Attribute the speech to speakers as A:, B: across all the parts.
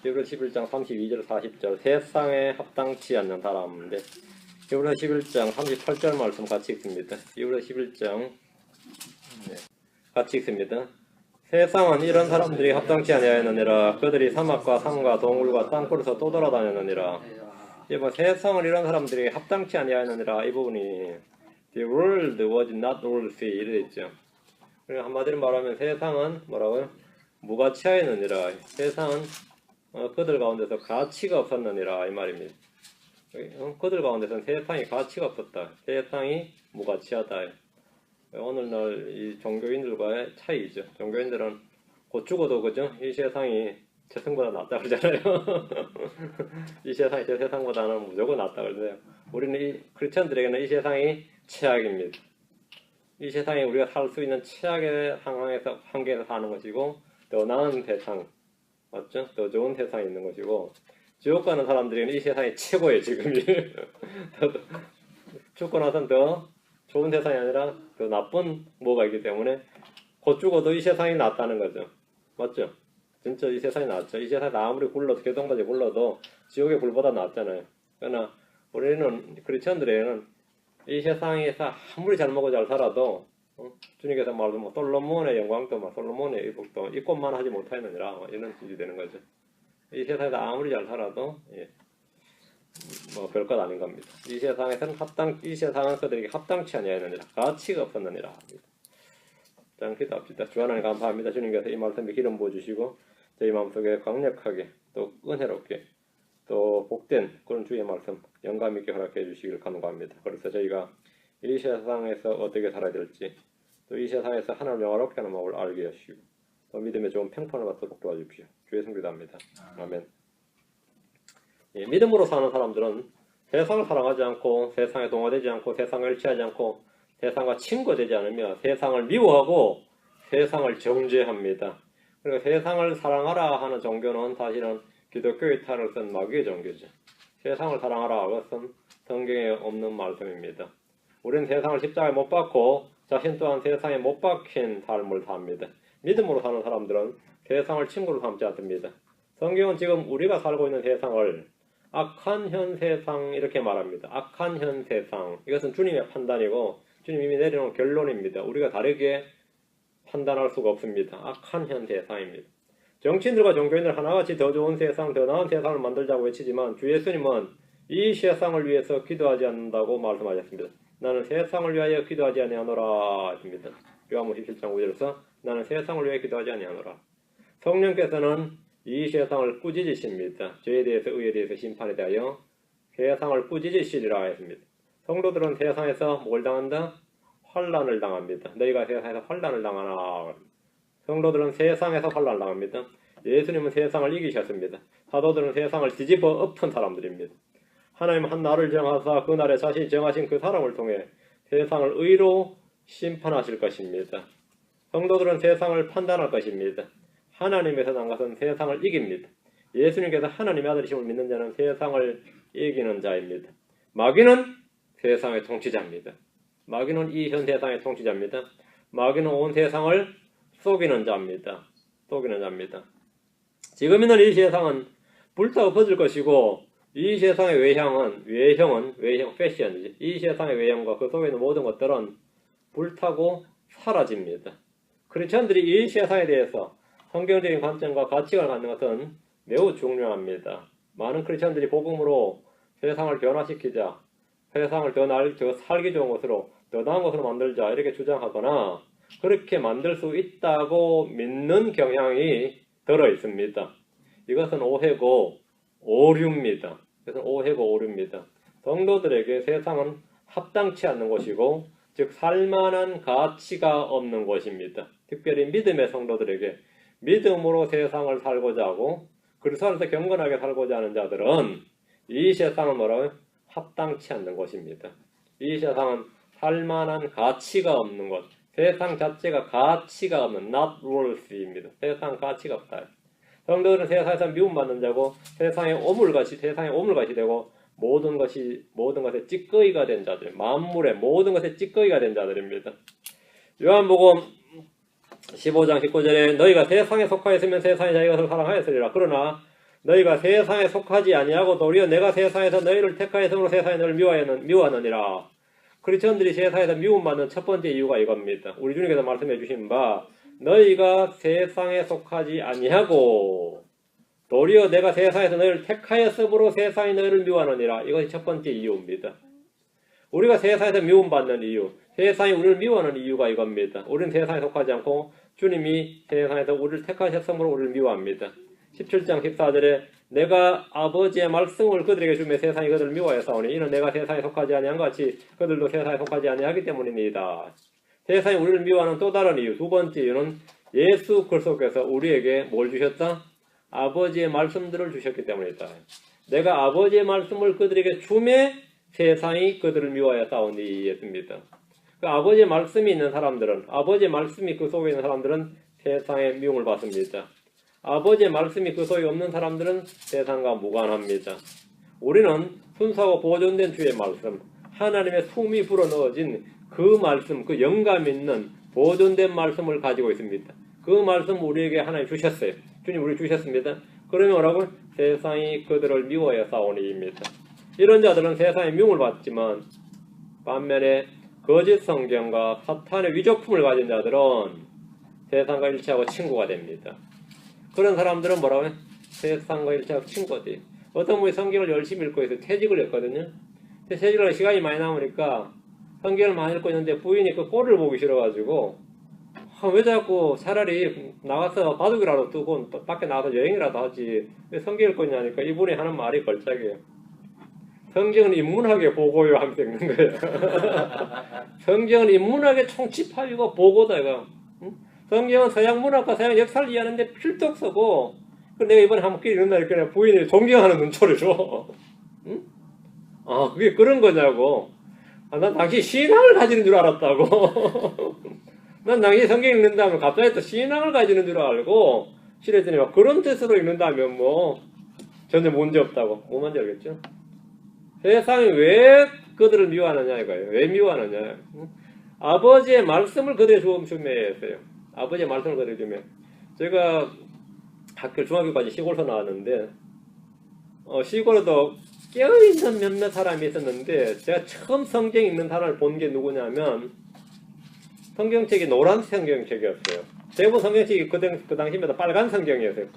A: 히브리서 11장 32절 40절 세상에 합당치 않는 사람인데 히브리서 11장 38절 말씀 같이 읽습니다. 히브리서 11장 같이 읽습니다. 세상은 이런 사람들이 합당치 아니하였느니라. 그들이 사막과 산과 동물과 땅굴에서 떠돌아다녔느니라. 이번 세상을 이런 사람들이 합당치 아니하였느니라. 이 부분이 The world was not worthy 이래 있죠. 그러니까 한마디로 말하면 세상은 뭐라고요? 무가치하였느니라. 세상은 그들 가운데서 가치가 없었느니라 이 말입니다. 그들 가운데서는 세상이 가치가 없었다. 세상이 무가치하다. 오늘날 이 종교인들과의 차이죠. 종교인들은 곧 죽어도 그죠? 이 세상이 저승보다 낫다 그러잖아요. 이 세상이 저 세상보다는 무조건 낫다 그러세요. 우리는 이 크리스천들에게는 이 세상이 최악입니다. 이 세상에 우리가 살 수 있는 최악의 상황에서 환경에서 사는 것이고 더 나은 세상 맞죠? 더 좋은 세상이 있는 것이고 지옥 가는 사람들에게는 이 세상이 최고예요 지금이. 죽고 나서는 더 좋은 세상이 아니라 더 나쁜 뭐가 있기 때문에 곧 죽어도 이 세상이 낫다는 거죠. 맞죠? 진짜 이 세상이 낫죠. 이 세상에 아무리 굴러도 개똥바지 굴러도 지옥의 불보다 낫잖아요. 그러나 우리는 크리스천들에게는 이 세상에서 아무리 잘 먹고 잘 살아도 주님께서 말하면 솔로몬의 영광도 솔로몬의 의복도 이 것만 하지 못하였느니라 이런 뜻이 되는 거죠. 이 세상에서 아무리 잘 살아도 뭐 별것 아닌 겁니다. 이 세상에서는 이 세상은 그들에게 합당치 아니하였느니라. 가치가 없었느니라. 자, 기도합시다. 주 하나님 감사합니다. 주님께서 이 말씀에 기름 부어주시고 저희 마음속에 강력하게 또 은혜롭게 또 복된 그런 주의 말씀 영감 있게 허락해 주시길 간구합니다. 그래서 저희가 이 세상에서 어떻게 살아야 될지 또 이 세상에서 하나님을 영화롭게 하는 법을 알게 하시고 또 믿음의 좋은 평판을 받도록 도와주십시오. 주의 성도 기도합니다. 아멘. 믿음으로 사는 사람들은 세상을 사랑하지 않고 세상에 동화되지 않고 세상을 일치하지 않고 세상과 친구되지 않으며 세상을 미워하고 세상을 정죄합니다. 그리고 세상을 사랑하라 하는 종교는 사실은 기독교의 탈을 쓴 마귀의 종교죠. 세상을 사랑하라 그것은 성경에 없는 말씀입니다. 우리는 세상을 십자가에 못 박고 자신 또한 세상에 못 박힌 삶을 삽니다. 믿음으로 사는 사람들은 세상을 친구로 삼지 않습니다. 성경은 지금 우리가 살고 있는 세상을 악한 현 세상 이렇게 말합니다. 악한 현 세상 이것은 주님의 판단이고 주님이 내려놓은 결론입니다. 우리가 다르게 판단할 수가 없습니다. 악한 현 세상입니다. 정치인들과 종교인들 하나같이 더 좋은 세상, 더 나은 세상을 만들자고 외치지만 주 예수님은 이 세상을 위해서 기도하지 않는다고 말씀하셨습니다. 나는 세상을 위하여 기도하지 아니하노라 하십니다. 요한복음 17장 5절에서 나는 세상을 위하여 기도하지 아니하노라. 성령께서는 이 세상을 꾸짖으십니다. 죄에 대해서 의에 대해서 심판에 대하여 세상을 꾸짖으시리라 했습니다. 성도들은 세상에서 뭘 당한다? 환난을 당합니다. 너희가 세상에서 환난을 당하나. 성도들은 세상에서 환난을 당합니다. 예수님은 세상을 이기셨습니다. 사도들은 세상을 뒤집어 엎은 사람들입니다. 하나님 한 날을 정하사 그 날에 자신이 정하신 그 사람을 통해 세상을 의로 심판하실 것입니다. 성도들은 세상을 판단할 것입니다. 하나님에서 난 것은 세상을 이깁니다. 예수님께서 하나님의 아들이심을 믿는 자는 세상을 이기는 자입니다. 마귀는 세상의 통치자입니다. 마귀는 이 현 세상의 통치자입니다. 마귀는 온 세상을 속이는 자입니다. 속이는 자입니다. 지금 있는 이 세상은 불타 엎어질 것이고 이 세상의 외형은 패션이지. 이 세상의 외형과 그 속에 있는 모든 것들은 불타고 사라집니다. 크리스천들이 이 세상에 대해서 성경적인 관점과 가치관을 갖는 것은 매우 중요합니다. 많은 크리스천들이 복음으로 세상을 변화시키자, 세상을 더 살기 좋은 것으로, 더 나은 것으로 만들자 이렇게 주장하거나 그렇게 만들 수 있다고 믿는 경향이 들어 있습니다. 이것은 오해고 오류입니다. 이것은 오해고 오류입니다. 성도들에게 세상은 합당치 않는 것이고 즉 살만한 가치가 없는 것입니다. 특별히 믿음의 성도들에게 믿음으로 세상을 살고자 하고 그리스도 안에서 경건하게 살고자 하는 자들은 이 세상은 뭐라고요? 합당치 않는 것입니다. 이 세상은 살만한 가치가 없는 것, 세상 자체가 가치가 없는 not worthy입니다. 세상 가치가 없다. 성도들은 세상에서 미움받는 자고 세상의 오물같이 되고 모든 것에 찌꺼기가 된 자들, 만물의 모든 것에 찌꺼기가 된 자들입니다. 요한복음 15장 19절에 너희가 세상에 속하였으면 세상이 자기 것을 사랑하였으리라. 그러나 너희가 세상에 속하지 아니하고 도리어 내가 세상에서 너희를 택하였으므로 세상에 너를 미워하느니라. 크리스천들이 세상에서 미움받는 첫 번째 이유가 이겁니다. 우리 주님께서 말씀해 주신 바 너희가 세상에 속하지 아니하고 도리어 내가 세상에서 너희를 택하였으므로 세상이 너희를 미워하느니라. 이것이 첫 번째 이유입니다. 우리가 세상에서 미움받는 이유, 세상이 우리를 미워하는 이유가 이겁니다. 우리는 세상에 속하지 않고 주님이 세상에서 우리를 택하셨으므로 우리를 미워합니다. 17장 14절에 내가 아버지의 말씀을 그들에게 주며 세상이 그들을 미워하였사오니 이는 내가 세상에 속하지 아니한 것 같이 그들도 세상에 속하지 아니하기 때문입니다. 세상이 우리를 미워하는 또 다른 이유, 두 번째 이유는 예수 그리스도께서 우리에게 뭘 주셨다? 아버지의 말씀들을 주셨기 때문이다. 내가 아버지의 말씀을 그들에게 주매 세상이 그들을 미워하였사오니 했습니다. 그 아버지의 말씀이 있는 사람들은, 아버지의 말씀이 그 속에 있는 사람들은 세상의 미움을 받습니다. 아버지의 말씀이 그 속에 없는 사람들은 세상과 무관합니다. 우리는 순수하고 보존된 주의 말씀, 하나님의 숨이 불어넣어진 그 말씀, 그 영감 있는 보존된 말씀을 가지고 있습니다. 그 말씀 우리에게 하나님 주셨어요. 주님 우리 주셨습니다. 그러면 뭐라고? 세상이 그들을 미워해 싸우니입니다. 이런 자들은 세상에 미움을 받지만 반면에 거짓 성경과 사탄의 위조품을 가진 자들은 세상과 일치하고 친구가 됩니다. 그런 사람들은 뭐라고 해? 세상과 일치하고 친구가 돼요. 어떤 분이 성경을 열심히 읽고 있어요. 퇴직을 했거든요. 퇴직을 할 시간이 많이 남으니까 성경을 많이 읽고 있는데 부인이 그 꼴을 보기 싫어가지고 왜 자꾸 차라리 나가서 바둑이라도 두고 밖에 나가서 여행이라도 하지 왜 성경 읽고 있냐니까 이분이 하는 말이 걸작이에요. 성경은 인문학의 보고요 하면서 읽는 거예요. 성경은 인문학의 총집합이고 보고다 이거. 성경은 서양 문학과 서양 역사를 이해하는데 필독서고 내가 이번에 한번 읽는다니까 부인이 존경하는 눈초를 줘. 응? 아 그게 그런 거냐고. 아, 난 당신 신앙을 가지는 줄 알았다고. 난 당신 성경 읽는다면 갑자기 또 신앙을 가지는 줄 알고 실했더니 막 그런 뜻으로 읽는다면 뭐 전혀 문제 없다고. 뭐 뭔지 알겠죠? 세상이 왜 그들을 미워하느냐 이거예요. 왜 미워하느냐. 아버지의 말씀을 그들에게 주며 했어요. 아버지의 말씀을 그들에게 주며. 제가 학교 중학교까지 시골에서 나왔는데 시골에도 깨어있는 몇몇 사람이 있었는데 제가 처음 성경 읽는 사람을 본 게 누구냐면 성경책이 노란색 성경책이었어요. 대부분 성경책이 그 당시마다 빨간 성경이었어요.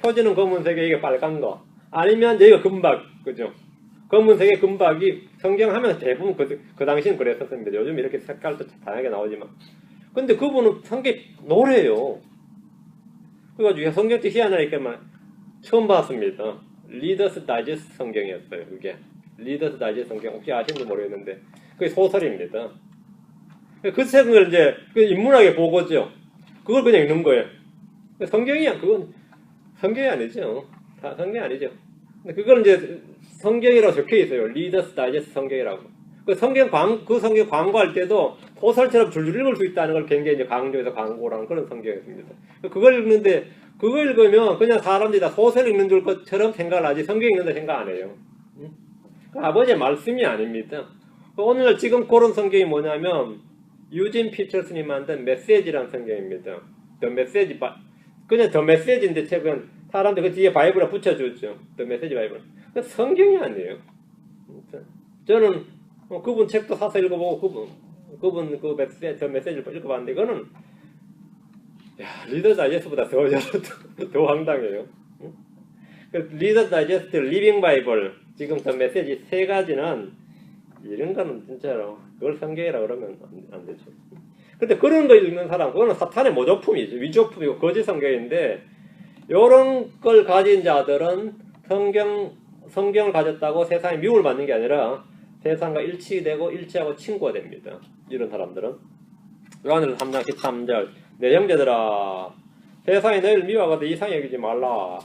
A: 표지는 검은색에 이게 빨간 거. 아니면 여기가 금박, 그죠? 검은색의 금박이 성경하면 대부분 그 당시는 그랬었습니다. 요즘 이렇게 색깔도 다양하게 나오지만. 근데 그분은 성경 노래예요. 그래가지고 성경책 희한하니까 처음 봤습니다. 리더스 다이제스트 성경이었어요. 그게 리더스 다이제스트 성경 혹시 아시는지 모르겠는데 그게 소설입니다. 그 책을 이제 인문학의 보고죠. 그걸 그냥 읽는 거예요. 성경이야. 그건 성경이 아니죠. 다 성경이 아니죠. 근데 그걸 이제 성경이라고 적혀 있어요. 리더스 다이제스트 성경이라고. 그 성경 광고할 때도 소설처럼 줄줄 읽을 수 있다는 걸 굉장히 이제 강조해서 광고라는 그런 성경이었습니다. 그걸 읽는데 그걸 읽으면 그냥 사람들이 다 소설 읽는 것처럼 생각을 하지 성경 읽는다 생각 안 해요. 그 아버지의 말씀이 아닙니다. 오늘 지금 고른 성경이 뭐냐면 유진 피처스님이 만든 메시지라는 성경입니다. 더 메시지 그냥 더 메시지인데 책은 사람들 그 뒤에 바이블에 붙여주죠. 더 메시지 바이블. 성경이 아니에요. 저는 그분 책도 사서 읽어보고 그분 그 더 메시지를 읽어봤는데 이거는 리더 다이제스트보다 더 황당해요. 리더 다이제스트, 리빙 바이블, 지금 더 메시지 세 가지는 이런 거는 진짜로 그걸 성경이라 그러면 안 되죠. 근데 그런 거 읽는 사람, 그거는 사탄의 모조품이죠. 위조품이고 거짓 성경인데 이런 걸 가진 자들은 성경을 가졌다고 세상에 미움을 받는 게 아니라 세상과 일치하고 친구가 됩니다. 이런 사람들은. 요한일서 3장 13절 내 형제들아 세상에 너희를 미워하거든 이상히 여기지 말라.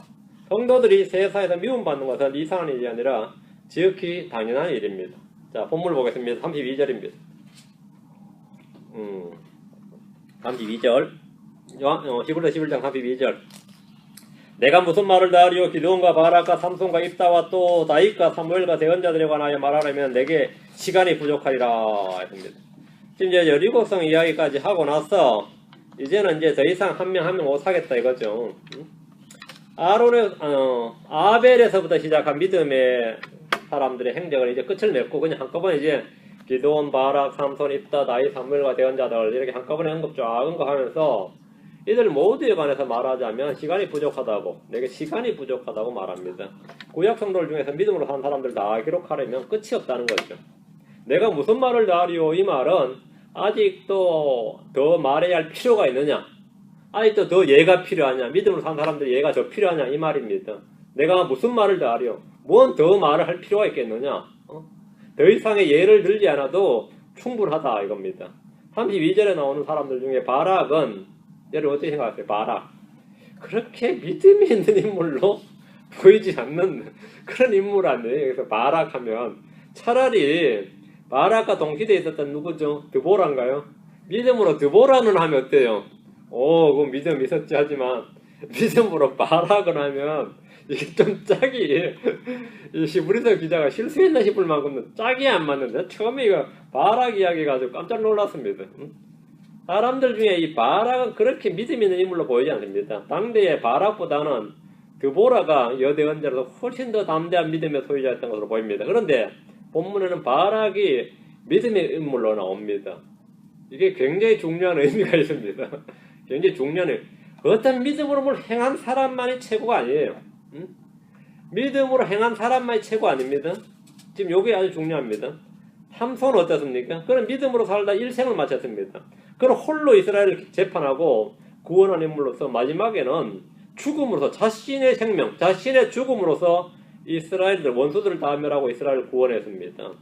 A: 성도들이 세상에서 미움받는 것은 이상한 일이 아니라 지극히 당연한 일입니다. 자, 본문 보겠습니다. 32절입니다. 32절. 히브리서 11장 32절. 내가 무슨 말을 다하리요? 기드온과 바락과 삼손과 입다와 또 다윗과 사무엘과 대언자들에 관하여 말하려면 내게 시간이 부족하리라 했습니다. 지금 이제 17성 이야기까지 하고 나서 이제는 이제 더 이상 한 명 못 하겠다 이거죠. 아벨에서부터 시작한 믿음의 사람들의 행적을 이제 끝을 맺고 그냥 한꺼번에 이제 기드온, 바락, 삼손, 입다, 다윗, 사무엘과 대언자들 이렇게 한꺼번에 언급 쫙 언급하면서 이들 모두에 관해서 말하자면 시간이 부족하다고, 내게 시간이 부족하다고 말합니다. 구약 성도들 중에서 믿음으로 산 사람들 다 기록하려면 끝이 없다는 거죠. 내가 무슨 말을 다 하리요? 이 말은 아직도 더 말해야 할 필요가 있느냐? 아직도 더 예가 필요하냐? 믿음으로 산 사람들이 예가 더 필요하냐? 이 말입니다. 내가 무슨 말을 다 하리요? 뭔 더 말을 할 필요가 있겠느냐? 더 이상의 예를 들지 않아도 충분하다 이겁니다. 32절에 나오는 사람들 중에 바락은 여러분 어떻게 생각하세요? 바락 그렇게 믿음이 있는 인물로 보이지 않는 그런 인물 아니에요. 그래서 바락하면 차라리 바락과 동시대에 있었던 누구죠? 드보라인가요? 믿음으로 드보라는 하면 어때요? 그건 믿음 있었지 하지만 믿음으로 바락을 하면 이게 좀 짝이 이 히브리서 기자가 실수했나 싶을 만큼 짝이 안 맞는데 처음에 이거 바락 이야기 가지고 깜짝 놀랐습니다. 사람들 중에 이 바락은 그렇게 믿음 있는 인물로 보이지 않습니다. 당대의 바락보다는 드보라가 여대 언자로서 훨씬 더 담대한 믿음의 소유자였던 것으로 보입니다. 그런데 본문에는 바락이 믿음의 인물로 나옵니다. 이게 굉장히 중요한 의미가 있습니다. 굉장히 중요한 어떤 믿음으로 뭘 행한 사람만이 최고가 아니에요. 믿음으로 행한 사람만이 최고 아닙니다. 지금 이게 아주 중요합니다. 삼손은 어떻습니까? 그는 믿음으로 살다 일생을 마쳤습니다. 그는 홀로 이스라엘을 재판하고 구원한 인물로서 마지막에는 죽음으로서 자신의 생명, 자신의 죽음으로서 이스라엘들 원수들을 다 멸하고 이스라엘을 구원했습니다.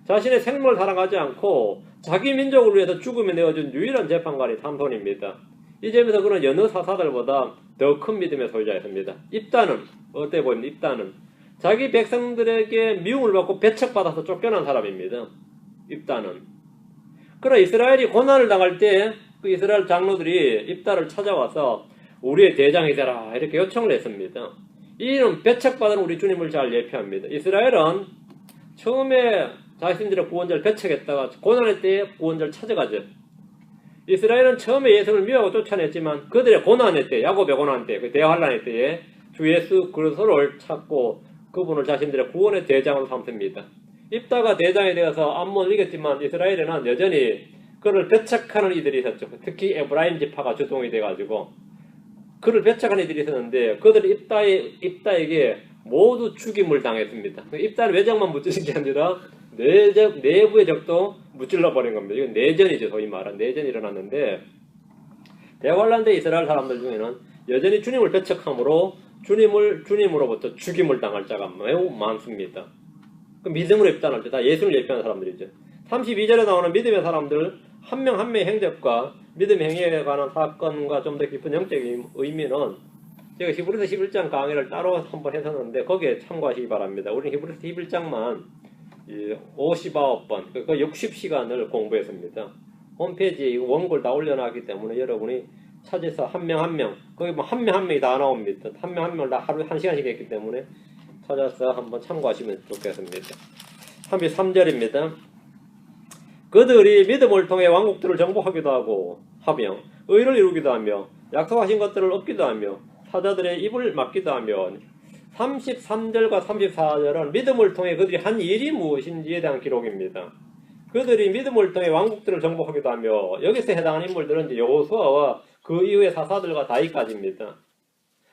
A: 자신의 생명을 사랑하지 않고 자기 민족을 위해서 죽음에 내어준 유일한 재판관이 삼손입니다. 이 점에서 그는 여느 사사들보다 더 큰 믿음의 소유자였습니다. 입다는 어때 보입니까? 입다는 자기 백성들에게 미움을 받고 배척받아서 쫓겨난 사람입니다. 입다는 그러나 이스라엘이 고난을 당할 때 그 이스라엘 장로들이 입다를 찾아와서 우리의 대장이 되라 이렇게 요청을 했습니다. 이는 배척받은 우리 주님을 잘 예표합니다. 이스라엘은 처음에 자신들의 구원자를 배척했다가 고난의 때에 구원자를 찾아가죠. 이스라엘은 처음에 예수를 미워하고 쫓아냈지만 그들의 고난의 때, 야곱의 고난 때, 그 대환란의 때에 주 예수 그리스도를 찾고 그분을 자신들의 구원의 대장으로 삼습니다. 입다가 대장이 되어서 암몬을 이겼지만 이스라엘에는 여전히 그를 배척하는 이들이 있었죠. 특히 에브라임 지파가 주동이 돼가지고 그를 배척하는 이들이 있었는데 그들이 입다에게 모두 죽임을 당했습니다. 입다는 외적만 무찌른 게 아니라 내부의 적도 무찔러 버린 겁니다. 이건 내전이죠. 소위 말한 내전이 일어났는데 대환란 때 이스라엘 사람들 중에는 여전히 주님을 배척함으로 주님으로부터 죽임을 당할 자가 매우 많습니다. 그 믿음으로 입단할 때 다 예수를 예표하는 사람들이죠. 32절에 나오는 믿음의 사람들 한 명 한 명의 행적과 믿음의 행위에 관한 사건과 좀 더 깊은 영적인 의미는 제가 히브리서 11장 강의를 따로 한번 했었는데 거기에 참고하시기 바랍니다. 우리는 히브리서 11장만 59번, 그러니까 60시간을 공부했습니다. 홈페이지에 원고를 다 올려놨기 때문에 여러분이 찾아서 한 명 한 명, 거기 뭐 한 명 한 명이 다 나옵니다. 한 명 한 명을 다 하루에 1시간씩 했기 때문에 찾아서 한번 참고하시면 좋겠습니다. 33절입니다. 그들이 믿음을 통해 왕국들을 정복하기도 하며 의를 이루기도 하며 약속하신 것들을 얻기도 하며 사자들의 입을 막기도 하며 33절과 34절은 믿음을 통해 그들이 한 일이 무엇인지에 대한 기록입니다. 그들이 믿음을 통해 왕국들을 정복하기도 하며 여기서 해당하는 인물들은 이제 여호수아와 그 이후의 사사들과 다윗까지입니다.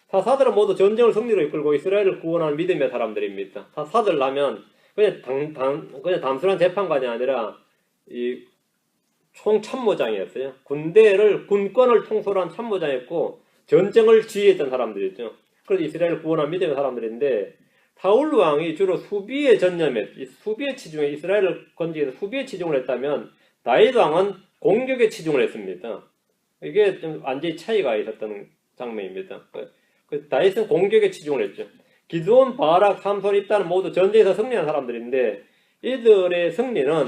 A: 사사들은 모두 전쟁을 승리로 이끌고 이스라엘을 구원한 믿음의 사람들입니다. 사사들 하면 그냥 단순한 재판관이 아니라 이 총참모장이었어요. 군권을 통솔한 참모장이었고 전쟁을 지휘했던 사람들이죠. 그래서 이스라엘을 구원한 믿음의 사람들인데 사울 왕이 주로 수비에 전념했, 수비에 치중해 이스라엘을 건지기 위해서 수비에 치중을 했다면 다윗 왕은 공격에 치중을 했습니다. 이게 좀 완전히 차이가 있었던 장면입니다. 다윗은 공격에 치중을 했죠. 기드온, 바락, 삼손, 입다는 모두 전쟁에서 승리한 사람들인데 이들의 승리는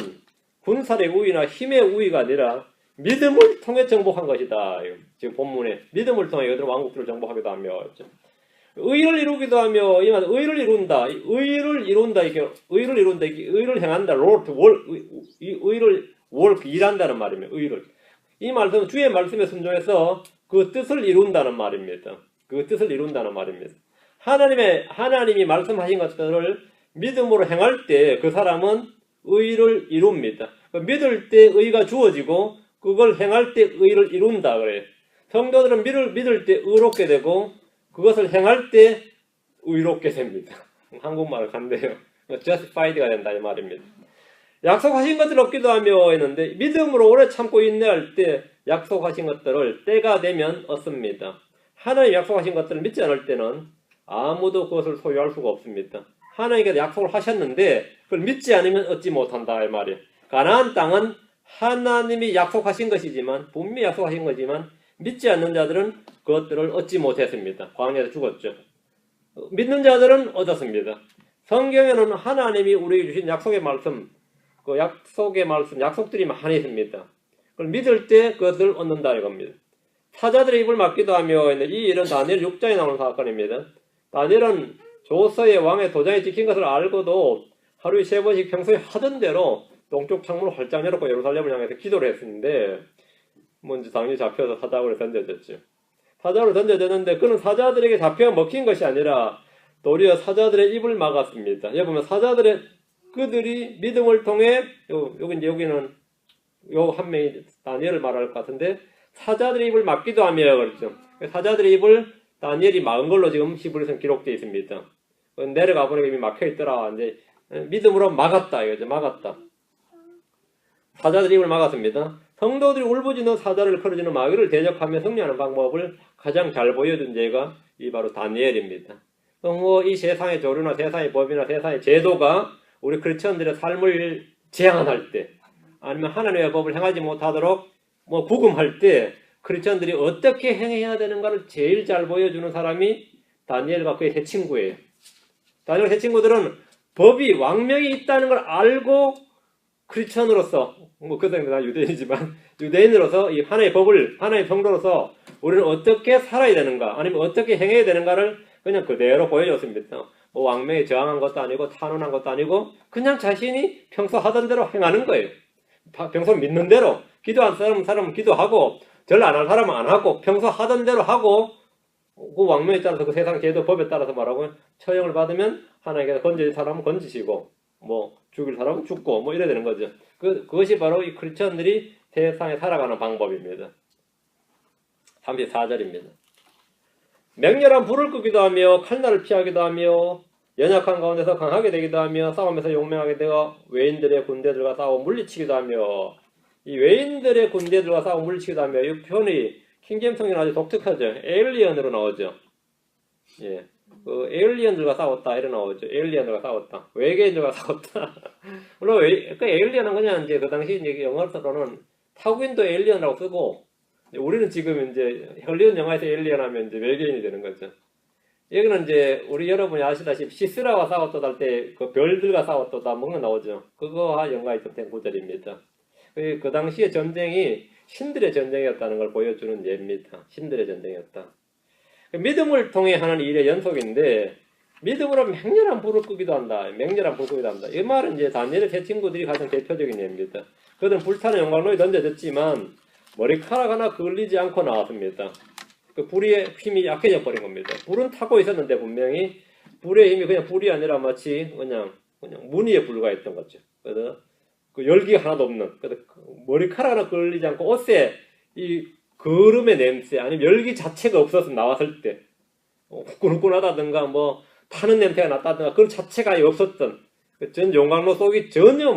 A: 군사의 우위나 힘의 우위가 아니라 믿음을 통해 정복한 것이다. 지금 본문에 믿음을 통해 이들은 왕국들을 정복하기도 하며 의를 이루기도 하며 이 말 의를 이룬다. 이게 의를 행한다. 의를 일한다는 말입니다. 의를 이 말씀은 주의 말씀에 순종해서 그 뜻을 이룬다는 말입니다. 그 뜻을 이룬다는 말입니다. 하나님이 말씀하신 것들을 믿음으로 행할 때 그 사람은 의를 이룹니다. 믿을 때 의가 주어지고 그걸 행할 때 의를 이룬다 그래요. 성도들은 믿을 때 의롭게 되고 그것을 행할 때 의롭게 됩니다. 한국말을 간대요. justified가 된다 이 말입니다. 약속하신 것들을 얻기도 하며 했는데 믿음으로 오래 참고 인내할 때 약속하신 것들을 때가 되면 얻습니다. 하나님 약속하신 것들을 믿지 않을 때는 아무도 그것을 소유할 수가 없습니다. 하나님께서 약속을 하셨는데 그걸 믿지 않으면 얻지 못한다 이 말이에요. 가나안 땅은 하나님이 약속하신 것이지만 분명히 약속하신 거지만 믿지 않는 자들은 그것들을 얻지 못했습니다. 광야에서 죽었죠. 믿는 자들은 얻었습니다. 성경에는 하나님이 우리에게 주신 약속의 말씀, 그 약속의 말씀, 약속들이 많이 있습니다. 그걸 믿을 때 그것을 얻는다 이겁니다. 사자들의 입을 막기도 하며 이 일은 다니엘 6장에 나오는 사건입니다. 다니엘은 조서의 왕의 도장이 찍힌 것을 알고도 하루에 3번씩 평소에 하던 대로 동쪽 창문을 활짝 열었고 예루살렘을 향해서 기도를 했는데 먼저 당연히 잡혀서 사자굴에 던져졌죠. 사자굴에 던져졌는데 그는 사자들에게 잡혀 먹힌 것이 아니라 도리어 사자들의 입을 막았습니다. 여기 보면 그들이 믿음을 통해 여기는 요 한 명이 다니엘을 말할 것 같은데 사자들의 입을 막기도 하며 그렇죠. 사자들의 입을 다니엘이 막은 걸로 지금 히브리서는 기록되어 있습니다. 내려가 보니까 이미 막혀 있더라. 이제 믿음으로 막았다 이거죠. 막았다. 사자들의 입을 막았습니다. 성도들이 울부짖는 사자를 끌어주는 마귀를 대적하며 승리하는 방법을 가장 잘 보여준 죄가 이 바로 다니엘입니다. 이 세상의 조류나 세상의 법이나 세상의 제도가 우리 크리스천들의 삶을 제한할 때 아니면 하나님의 법을 행하지 못하도록 구금할 때 크리스천들이 어떻게 행해야 되는가를 제일 잘 보여주는 사람이 다니엘과 그의 세 친구예요. 다니엘 세 친구들은 법이 왕명이 있다는 걸 알고 크리스천으로서 그 사람은 다 유대인이지만 유대인으로서 이 하나의 법을 하나의 성도로서 우리는 어떻게 살아야 되는가 아니면 어떻게 행해야 되는가를 그냥 그대로 보여줬습니다. 왕명에 저항한 것도 아니고 탄원한 것도 아니고 그냥 자신이 평소 하던 대로 행하는 거예요. 평소 믿는 대로 기도한 사람은 기도하고 절 안 할 사람은 안 하고 평소 하던 대로 하고 그 왕명에 따라서 그 세상 제도 법에 따라서 말하고 처형을 받으면 하나님께서 건지실 사람은 건지시고 죽일 사람은 죽고 이래야 되는 거죠. 그것이 바로 이 크리스천들이 세상에 살아가는 방법입니다. 34절입니다. 맹렬한 불을 끄기도 하며 칼날을 피하기도 하며 연약한 가운데서 강하게 되기도 하며 싸움에서 용맹하게 되어 외인들의 군대들과 싸워 물리치기도 하며 이 외인들의 군대들과 싸워 물리치기도 하며 이 표현이 킹제임스 성경은 아주 독특하죠. 에일리언으로 나오죠. 예, 에일리언들과 싸웠다 이래 나오죠. 에일리언들과 싸웠다. 외계인들과 싸웠다. 물론 그 에일리언은 그냥 이제 그 당시 이제 영어로는 타국인도 에일리언이라고 쓰고 우리는 지금 이제 헐리우드 영화에서 에일리언 하면 이제 외계인이 되는 거죠. 여기는 이제 우리 여러분이 아시다시피 시스라와 싸웠다 할 때 그 별들과 싸웠다 뭔가 나오죠. 그거와 연관이 좀 된 구절입니다. 그 당시의 전쟁이 신들의 전쟁이었다는 걸 보여주는 예입니다. 신들의 전쟁이었다. 믿음을 통해 하는 일의 연속인데 믿음으로 맹렬한 불을 끄기도 한다. 맹렬한 불을 끄기도 한다. 이 말은 이제 다니엘의 세 친구들이 가장 대표적인 예입니다. 그들은 불타는 용광로에 던져졌지만 머리카락 하나 걸리지 않고 나왔습니다. 그 불의 힘이 약해져 버린 겁니다. 불은 타고 있었는데 분명히 불의 힘이 그냥 불이 아니라 마치 그냥 무늬에 불과했던 거죠. 그래서 그 열기가 하나도 없는. 그래서 머리카락 하나 걸리지 않고 옷에 이 거름의 냄새 아니면 열기 자체가 없어서 나왔을 때 후끈후끈하다든가 타는 냄새가 났다든가 그 자체가 없었던 전 용광로 속이 전혀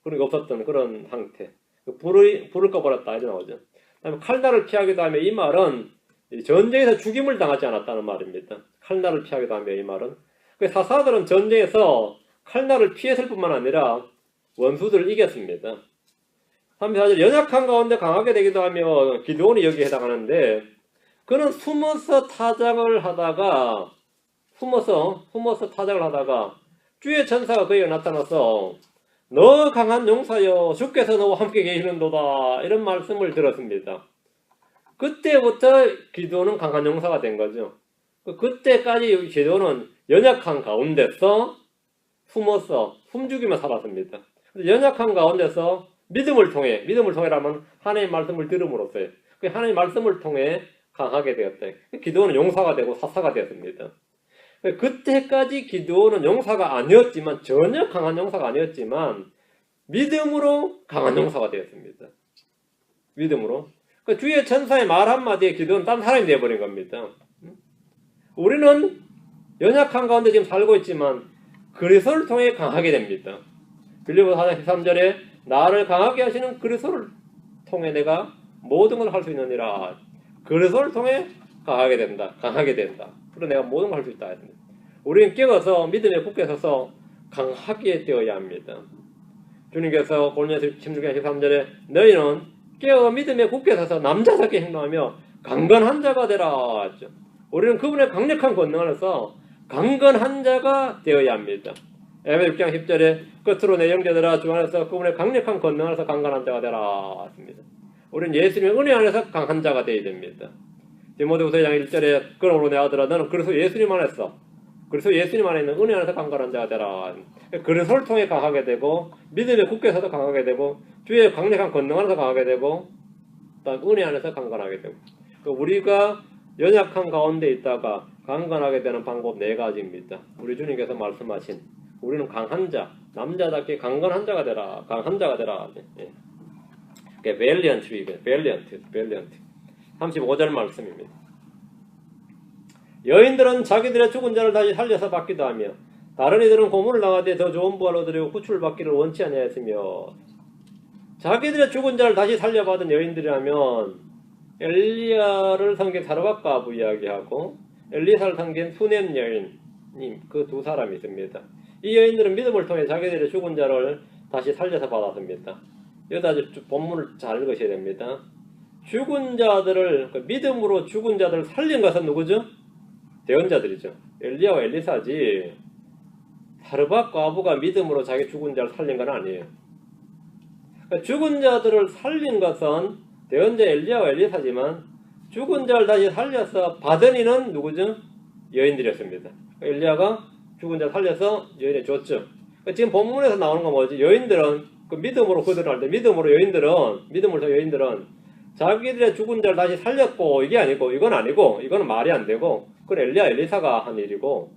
A: 그런 게 없었던 그런 상태. 불을 꺼버렸다 이렇게 나오죠. 그다음에 칼날을 피하기도 하며 이 말은 전쟁에서 죽임을 당하지 않았다는 말입니다. 칼날을 피하기도 하며 이 말은 사사들은 전쟁에서 칼날을 피했을 뿐만 아니라 원수들을 이겼습니다. 34절 연약한 가운데 강하게 되기도 하며 기드온이 여기에 해당하는데 그는 숨어서 타작을 하다가 주의 천사가 그에게 나타나서 너 강한 용사여 주께서 너와 함께 계시는도다 이런 말씀을 들었습니다. 그때부터 기드온은 강한 용사가 된 거죠. 그때까지 기드온은 연약한 가운데서 숨어서 숨죽이며 살았습니다. 연약한 가운데서 믿음을 통해라면 하나님의 말씀을 들음으로써요. 그 하나님의 말씀을 통해 강하게 되었다. 기드온은 용사가 되고 사사가 되었습니다. 그때까지 기드온은 용사가 아니었지만, 전혀 강한 용사가 아니었지만 믿음으로 강한 용사가 되었습니다. 믿음으로. 그 주의 천사의 말 한마디에 기드온은 딴 사람이 되어버린 겁니다. 우리는 연약한 가운데 지금 살고 있지만 그리스도를 통해 강하게 됩니다. 빌립보서 4장 13절에 나를 강하게 하시는 그리스도를 통해 내가 모든 걸 할 수 있느니라. 그리스도를 통해 강하게 된다. 강하게 된다. 그리고 내가 모든 걸 할 수 있다. 우리는 깨어서 믿음에 굳게 서서 강하게 되어야 합니다. 주님께서 고린도서 16장 13절에 너희는 깨어 믿음에 굳게 서서 남자답게 행동하며 강건한 자가 되라 했죠. 우리는 그분의 강력한 권능 안에서 강건한 자가 되어야 합니다. 에베소 6장 10절에 끝으로 내 형제들아 주 안에서 그분의 강력한 권능 안에서 강건한 자가 되라 했습니다. 우리는 예수님의 은혜 안에서 강한 자가 되어야 됩니다. 디모데후서 2장 1절에 그러므로 내 아들아 너는 그리스도 예수님 안에서 그래서 예수님 안에 있는 은혜 안에서 강건한 자가 되라. 그리스도를 통해 강하게 되고 믿음에 굳게 서서 강하게 되고 주의 강력한 권능 안에서 강하게 되고 은혜 안에서 강건하게 되고 우리가 연약한 가운데 있다가 강건하게 되는 방법 4가지입니다. 우리 주님께서 말씀하신 우리는 강한 자, 남자답게 강건한 자가 되라. 강한 자가 되라. valiant. 35절 말씀입니다. 여인들은 자기들의 죽은 자를 다시 살려서 받기도 하며 다른 이들은 고문을 당하되 더 좋은 부활을 얻으려고 구출을 받기를 원치 아니하였으며 자기들의 죽은 자를 다시 살려받은 여인들이라면 엘리야를 섬긴 사르밧과 아부 이야기하고 엘리사를 섬긴 수넴 여인님 그 두 사람이 있습니다. 이 여인들은 믿음을 통해 자기들의 죽은 자를 다시 살려서 받았습니다. 여기다 본문을 잘 읽으셔야 됩니다. 죽은 자들을 믿음으로 죽은 자들을 살린 것은 누구죠? 대언자들이죠. 엘리야와 엘리사지 사르밧과 아부가 믿음으로 자기 죽은 자를 살린 건 아니에요. 그러니까 죽은 자들을 살린 것은 대언자 엘리야와 엘리사지만 죽은 자를 다시 살려서 받은 이는 누구죠? 여인들이었습니다. 엘리야가 죽은 자 살려서 여인에 줬죠. 그러니까 지금 본문에서 나오는 건 뭐지? 여인들은 그 믿음으로 그들을 할 때 믿음으로 여인들은 자기들의 죽은 자를 다시 살렸고 이게 아니고 이거는 말이 안 되고 그건 엘리야 엘리사가 한 일이고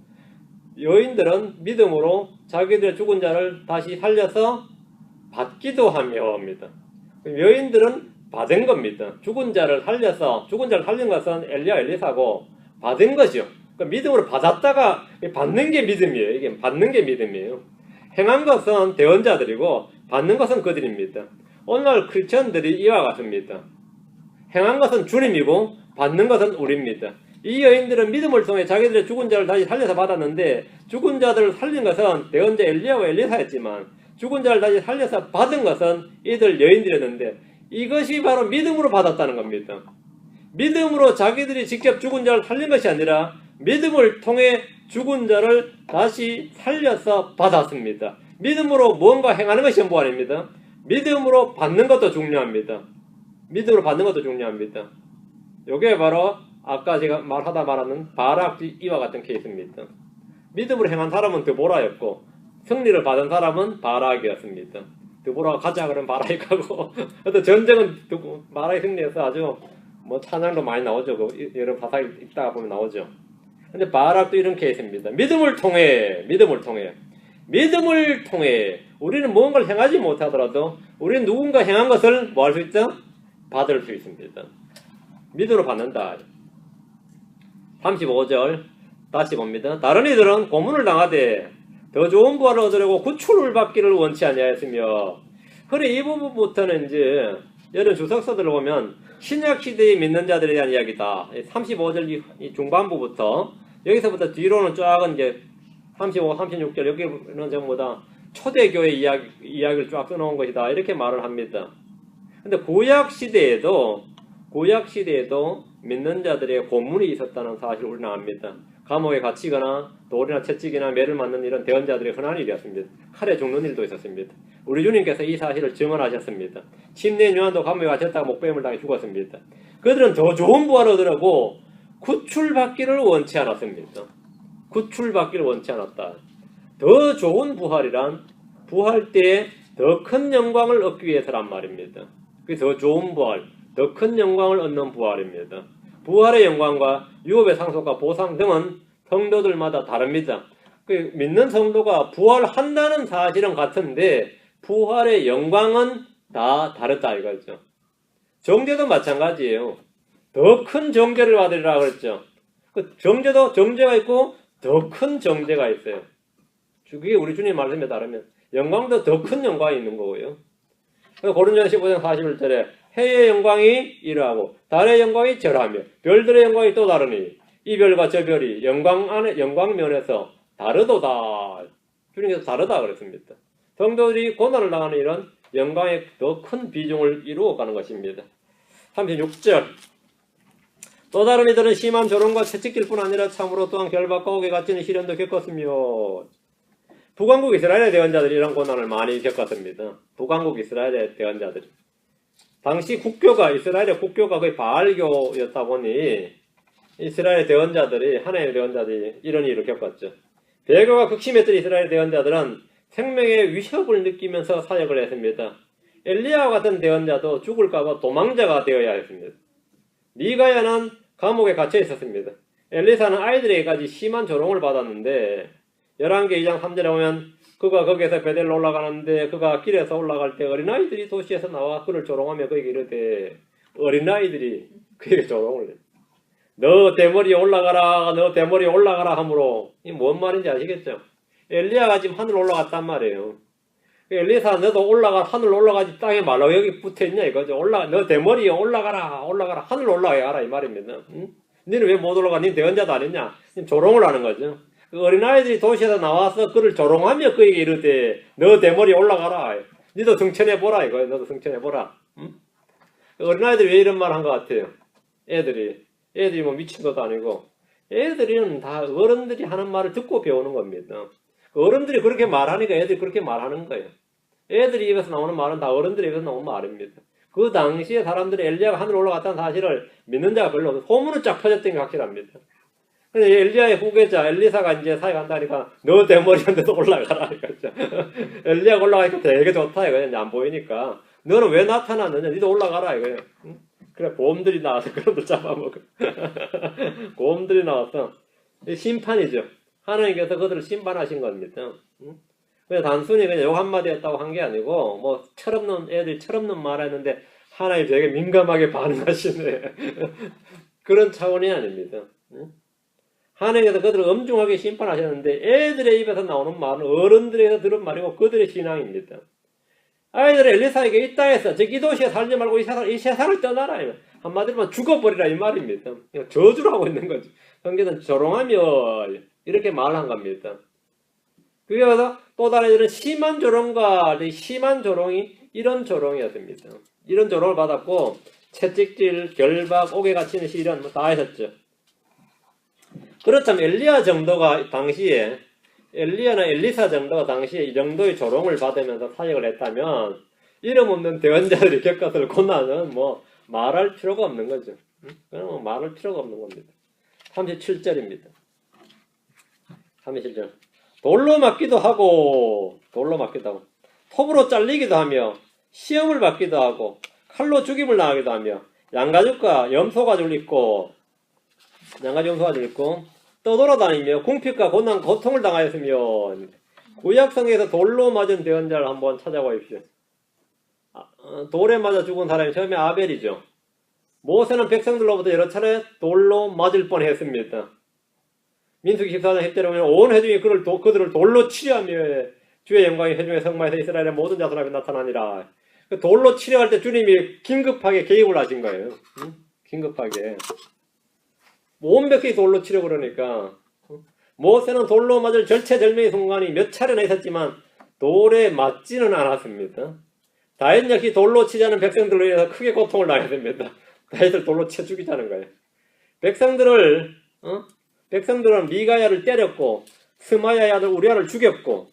A: 여인들은 믿음으로 자기들의 죽은 자를 다시 살려서 받기도 하며 합니다. 여인들은 받은 겁니다. 죽은 자를 살린 것은 엘리야 엘리사고 받은 거죠. 그러니까 믿음으로 받았다가 받는 게 믿음이에요. 이게 받는 게 믿음이에요. 행한 것은 대언자들이고 받는 것은 그들입니다. 오늘날 크리스천들이 이와 같습니다. 행한 것은 주님이고 받는 것은 우리입니다. 이 여인들은 믿음을 통해 자기들의 죽은 자를 다시 살려서 받았는데 죽은 자들을 살린 것은 대언자 엘리야와 엘리사였지만 죽은 자를 다시 살려서 받은 것은 이들 여인들이었는데 이것이 바로 믿음으로 받았다는 겁니다. 믿음으로 자기들이 직접 죽은 자를 살린 것이 아니라 믿음을 통해 죽은 자를 다시 살려서 받았습니다. 믿음으로 무언가 행하는 것이 전부 아닙니다. 믿음으로 받는 것도 중요합니다. 믿음으로 받는 것도 중요합니다. 이게 바로 아까 제가 말하는 바락 이와 같은 케이스입니다. 믿음으로 행한 사람은 드보라였고 승리를 받은 사람은 바락이었습니다. 드보라가 가자 그러면 바락이 가고 어떤 전쟁은 바락이 승리해서 아주 찬양도 많이 나오죠. 여러 가사에 읽다가 보면 나오죠. 근데 바락도 이런 케이스입니다. 믿음을 통해 우리는 무언가를 행하지 못하더라도 우리는 누군가 행한 것을 뭐 할 수 있다? 받을 수 있습니다. 믿음으로 받는다. 35절 다시 봅니다. 다른 이들은 고문을 당하되 더 좋은 부활을 얻으려고 구출을 받기를 원치 아니하였으며 그래 이 부분부터는 이제 이런 주석서들을 보면 신약시대에 믿는 자들에 대한 이야기다. 35절 이 중반부부터 여기서부터 뒤로는 쫙은 이제 35, 36절 여기는 전부 다 초대교회 이야기를 쫙 써놓은 것이다. 이렇게 말을 합니다. 근데 구약시대에도 믿는 자들의 고문이 있었다는 사실을 우리는 압니다. 감옥에 갇히거나 돌이나 채찍이나 매를 맞는 이런 대언자들의 흔한 일이었습니다. 칼에 죽는 일도 있었습니다. 우리 주님께서 이 사실을 증언하셨습니다. 침례 요한도 감옥에 갇혔다가 목배임을 당해 죽었습니다. 그들은 더 좋은 부활을 얻으려고 구출받기를 원치 않았습니다. 구출받기를 원치 않았다. 더 좋은 부활이란 부활 때에 더 큰 영광을 얻기 위해서란 말입니다. 그게 더 좋은 부활, 더 큰 영광을 얻는 부활입니다. 부활의 영광과 유업의 상속과 보상 등은 성도들마다 다릅니다. 그 믿는 성도가 부활한다는 사실은 같은데 부활의 영광은 다 다르다 이거죠. 정죄도 마찬가지예요. 더 큰 정죄를 받으리라 그랬죠. 그 정죄도 정죄가 있고 더 큰 정죄가 있어요. 그게 우리 주님 말씀에 따르면 영광도 더 큰 영광이 있는 거고요. 고린도전서 15장 41절에 해의 영광이 이러하고 달의 영광이 저러하며 별들의 영광이 또 다르니 이 별과 저 별이 영광 면에서 다르도다. 주님께서 다르다 그랬습니다. 성도들이 고난을 당하는 이런 영광의 더 큰 비중을 이루어가는 것입니다. 36절 또 다른 이들은 심한 조롱과 채찍질뿐 아니라 참으로 또한 결박과 옥에 갇히는 시련도 겪었으며 북왕국 이스라엘의 대언자들이 이런 고난을 많이 겪었습니다. 북왕국 이스라엘의 대언자들이 당시 이스라엘의 국교가 거의 바알교였다 보니 이스라엘 대언자들이 하나님의 대언자들이 이런 일을 겪었죠. 배교가 극심했던 이스라엘 대언자들은 생명의 위협을 느끼면서 사역을 했습니다. 엘리야와 같은 대언자도 죽을까봐 도망자가 되어야 했습니다. 미가야는 감옥에 갇혀 있었습니다. 엘리사는 아이들에게까지 심한 조롱을 받았는데 11개 2장 3절에 보면 그가 거기에서 베델로 올라가는데 그가 길에서 올라갈 때 어린아이들이 도시에서 나와 그를 조롱하며 그에게 이르되 어린아이들이 그에게 조롱을 해. 너 대머리에 올라가라 너 대머리에 올라가라 하므로 이 뭔 말인지 아시겠죠? 엘리야가 지금 하늘 올라갔단 말이에요. 엘리사 너도 하늘 올라가지 땅에 말라 여기 붙어있냐 이거죠. 너 대머리에 올라가라 하늘 올라가야 하라 이 말입니다. 응? 너는 왜 못 올라가? 니 대언자도 아니냐? 조롱을 하는 거죠. 그 어린아이들이 도시에서 나와서 그를 조롱하며 그에게 이르되 너 대머리에 올라가라. 니도 승천해보라 이거예요. 너도 승천해보라. 응? 어린아이들이 왜 이런 말 한 것 같아요? 애들이 뭐 미친 것도 아니고 애들은 다 어른들이 하는 말을 듣고 배우는 겁니다. 어른들이 그렇게 말하니까 애들이 그렇게 말하는 거예요. 애들이 입에서 나오는 말은 다 어른들이 입에서 나오는 말입니다. 그 당시에 사람들이 엘리야가 하늘에 올라갔다는 사실을 믿는 자가 별로 없어요. 소문은 쫙 퍼졌던 게 확실합니다. 근데 엘리야의 후계자 엘리사가 이제 사역한다니까 너 대머리한테도 올라가라 이거죠. 엘리야가 올라가니까 되게 좋다 이거죠. 안 보이니까 너는 왜 나타났느냐? 니도 올라가라 이거예요. 그래 곰들이 나와서 그놈들 잡아먹어. 곰들이 나와서 심판이죠. 하나님께서 그들을 심판하신 겁니다. 그냥 단순히 그냥 욕 한마디 했다고 한 게 아니고 뭐 애들이 철없는 말 했는데 하나님 되게 민감하게 반응하시네. 그런 차원이 아닙니다. 하나님께서 그들을 엄중하게 심판하셨는데 애들의 입에서 나오는 말은 어른들에서 들은 말이고 그들의 신앙입니다. 아이들 엘리사에게 이 땅에서 이 도시에 살지 말고 이 세상을 떠나라. 한마디로 죽어버리라 이 말입니다. 저주를 하고 있는 거죠. 성경은 조롱하며 이렇게 말한 겁니다. 그게 와서 또 다른 이런 심한 조롱과 심한 조롱이 이런 조롱이었습니다. 이런 조롱을 받았고 채찍질, 결박, 옥에 갇히는 시련 다 했었죠. 그렇다면 엘리야 정도가 당시에 엘리야나 엘리사 정도가 당시에 이 정도의 조롱을 받으면서 사역을 했다면 이름 없는 대언자들이 겪었을 고난은 뭐 말할 필요가 없는 거죠. 그냥 뭐 말할 필요가 없는 겁니다. 37절입니다. 37절 돌로 맞기도 하고 톱으로 잘리기도 하며 시험을 받기도 하고 칼로 죽임을 당하기도 하며 양가죽과 염소가죽을 입고 떠돌아다니며 궁핍과 고난 고통을 당하였으며 구약성에서 돌로 맞은 대언자를 한번 찾아보십시오. 돌에 맞아 죽은 사람이 처음에 아벨이죠. 모세는 백성들로부터 여러 차례 돌로 맞을 뻔했습니다. 민수기 14장 10절에 보면 온 회중이 그들을 돌로 치려하며 주의 영광이 회중의 성마에서 이스라엘의 모든 자손 앞에 나타나니라. 돌로 치려할 때 주님이 긴급하게 개입을 하신 거예요. 긴급하게. 온 백성이 돌로 치려 그러니까 모세는 돌로 맞을 절체절명의 순간이 몇 차례나 있었지만 돌에 맞지는 않았습니다. 다윗 역시 돌로 치자는 백성들로 인해서 크게 고통을 당했습니다. 다윗을 돌로 쳐 죽이자는 거예요. 백성들은 미가야를 때렸고 스마야의 아들 우리아를 죽였고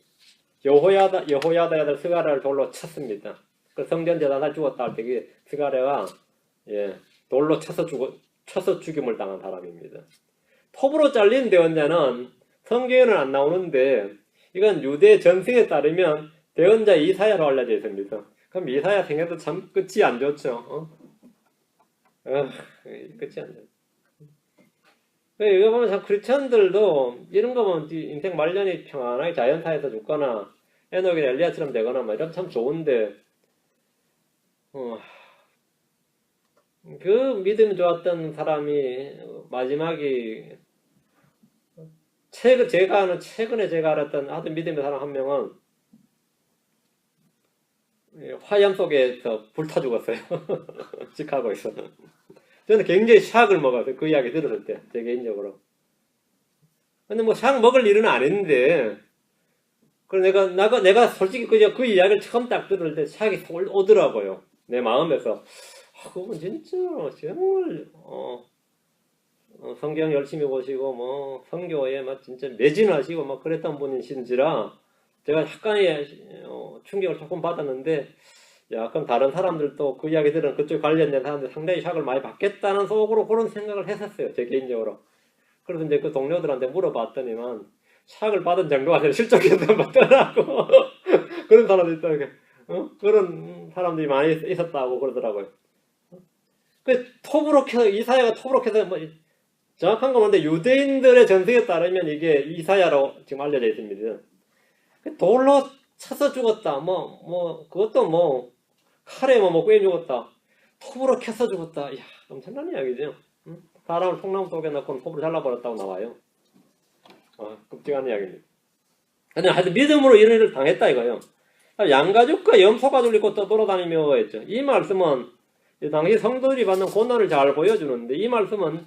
A: 여호야다의 아들 스가랴를 돌로 쳤습니다. 그 성전제단에 죽었다 할 때 스가랴가 돌로 쳐서 죽임을 당한 사람입니다. 톱으로 잘린 대언자는 성경에는 안 나오는데 이건 유대 전승에 따르면 대언자 이사야로 알려져 있습니다. 그럼 이사야 생애도 참 끝이 안 좋죠. 끝이 안 좋죠. 이거 보면 참 크리스천들도 이런 거 보면 인생 말년이 평안하게 자연사에서 죽거나 에녹이나 엘리야처럼 되거나 막 이러면 참 좋은데 그 믿음이 좋았던 사람이 마지막이 최근에 제가 알았던 아주 믿음의 사람 한 명은 화염 속에서 불타 죽었어요. 시카고에서. 저는 굉장히 샥을 먹었어요. 그 이야기 들었을 때, 제 개인적으로. 근데 뭐 샥 먹을 일은 아닌데, 그래서 내가 솔직히 그 이야기를 처음 딱 들을 때 샥이 오더라고요. 내 마음에서. 그분 진짜, 정말, 성경 열심히 보시고, 뭐, 성교에 막 진짜 매진하시고, 막 그랬던 분이신지라, 제가 약간의 충격을 조금 받았는데, 약간 다른 사람들도 그 이야기들은 그쪽 관련된 사람들 상당히 샥을 많이 받겠다는 속으로 그런 생각을 했었어요. 제 개인적으로. 그래서 이제 그 동료들한테 물어봤더니만, 샥을 받은 정도가 아니라 실적에서 받더라고. 그런 사람도 있다고. 그런 사람들이 많이 있었다고 그러더라고요. 그 톱으로 이사야가 톱으로 해서 뭐 정확한 건 뭔데 유대인들의 전승에 따르면 이게 이사야로 지금 알려져 있습니다. 돌로 쳐서 죽었다. 그것도 뭐 칼에 뭐 꿰 죽었다. 톱으로 캐서 죽었다. 이야, 엄청난 이야기죠. 사람을 통나무 속에 넣고 톱으로 잘라버렸다고 나와요. 끔찍한 이야기입니다. 근데 하여튼 믿음으로 이런 일을 당했다 이거요. 양가죽과 염소가죽을 입고 떠돌아다니며 했죠. 이 말씀은 당시 성도들이 받는 고난을 잘 보여주는데 이 말씀은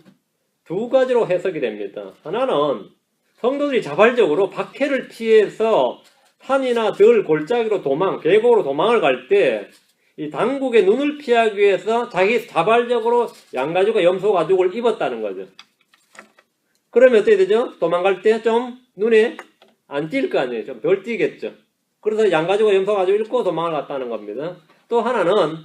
A: 두 가지로 해석이 됩니다. 하나는 성도들이 자발적으로 박해를 피해서 산이나 들 골짜기로 계곡으로 도망을 갈 때 이 당국의 눈을 피하기 위해서 자기 자발적으로 양가죽과 염소가죽을 입었다는 거죠. 그러면 어떻게 되죠? 도망갈 때 좀 눈에 안 띌 거 아니에요. 좀 덜 띄겠죠. 그래서 양가죽과 염소가죽을 입고 도망을 갔다는 겁니다. 또 하나는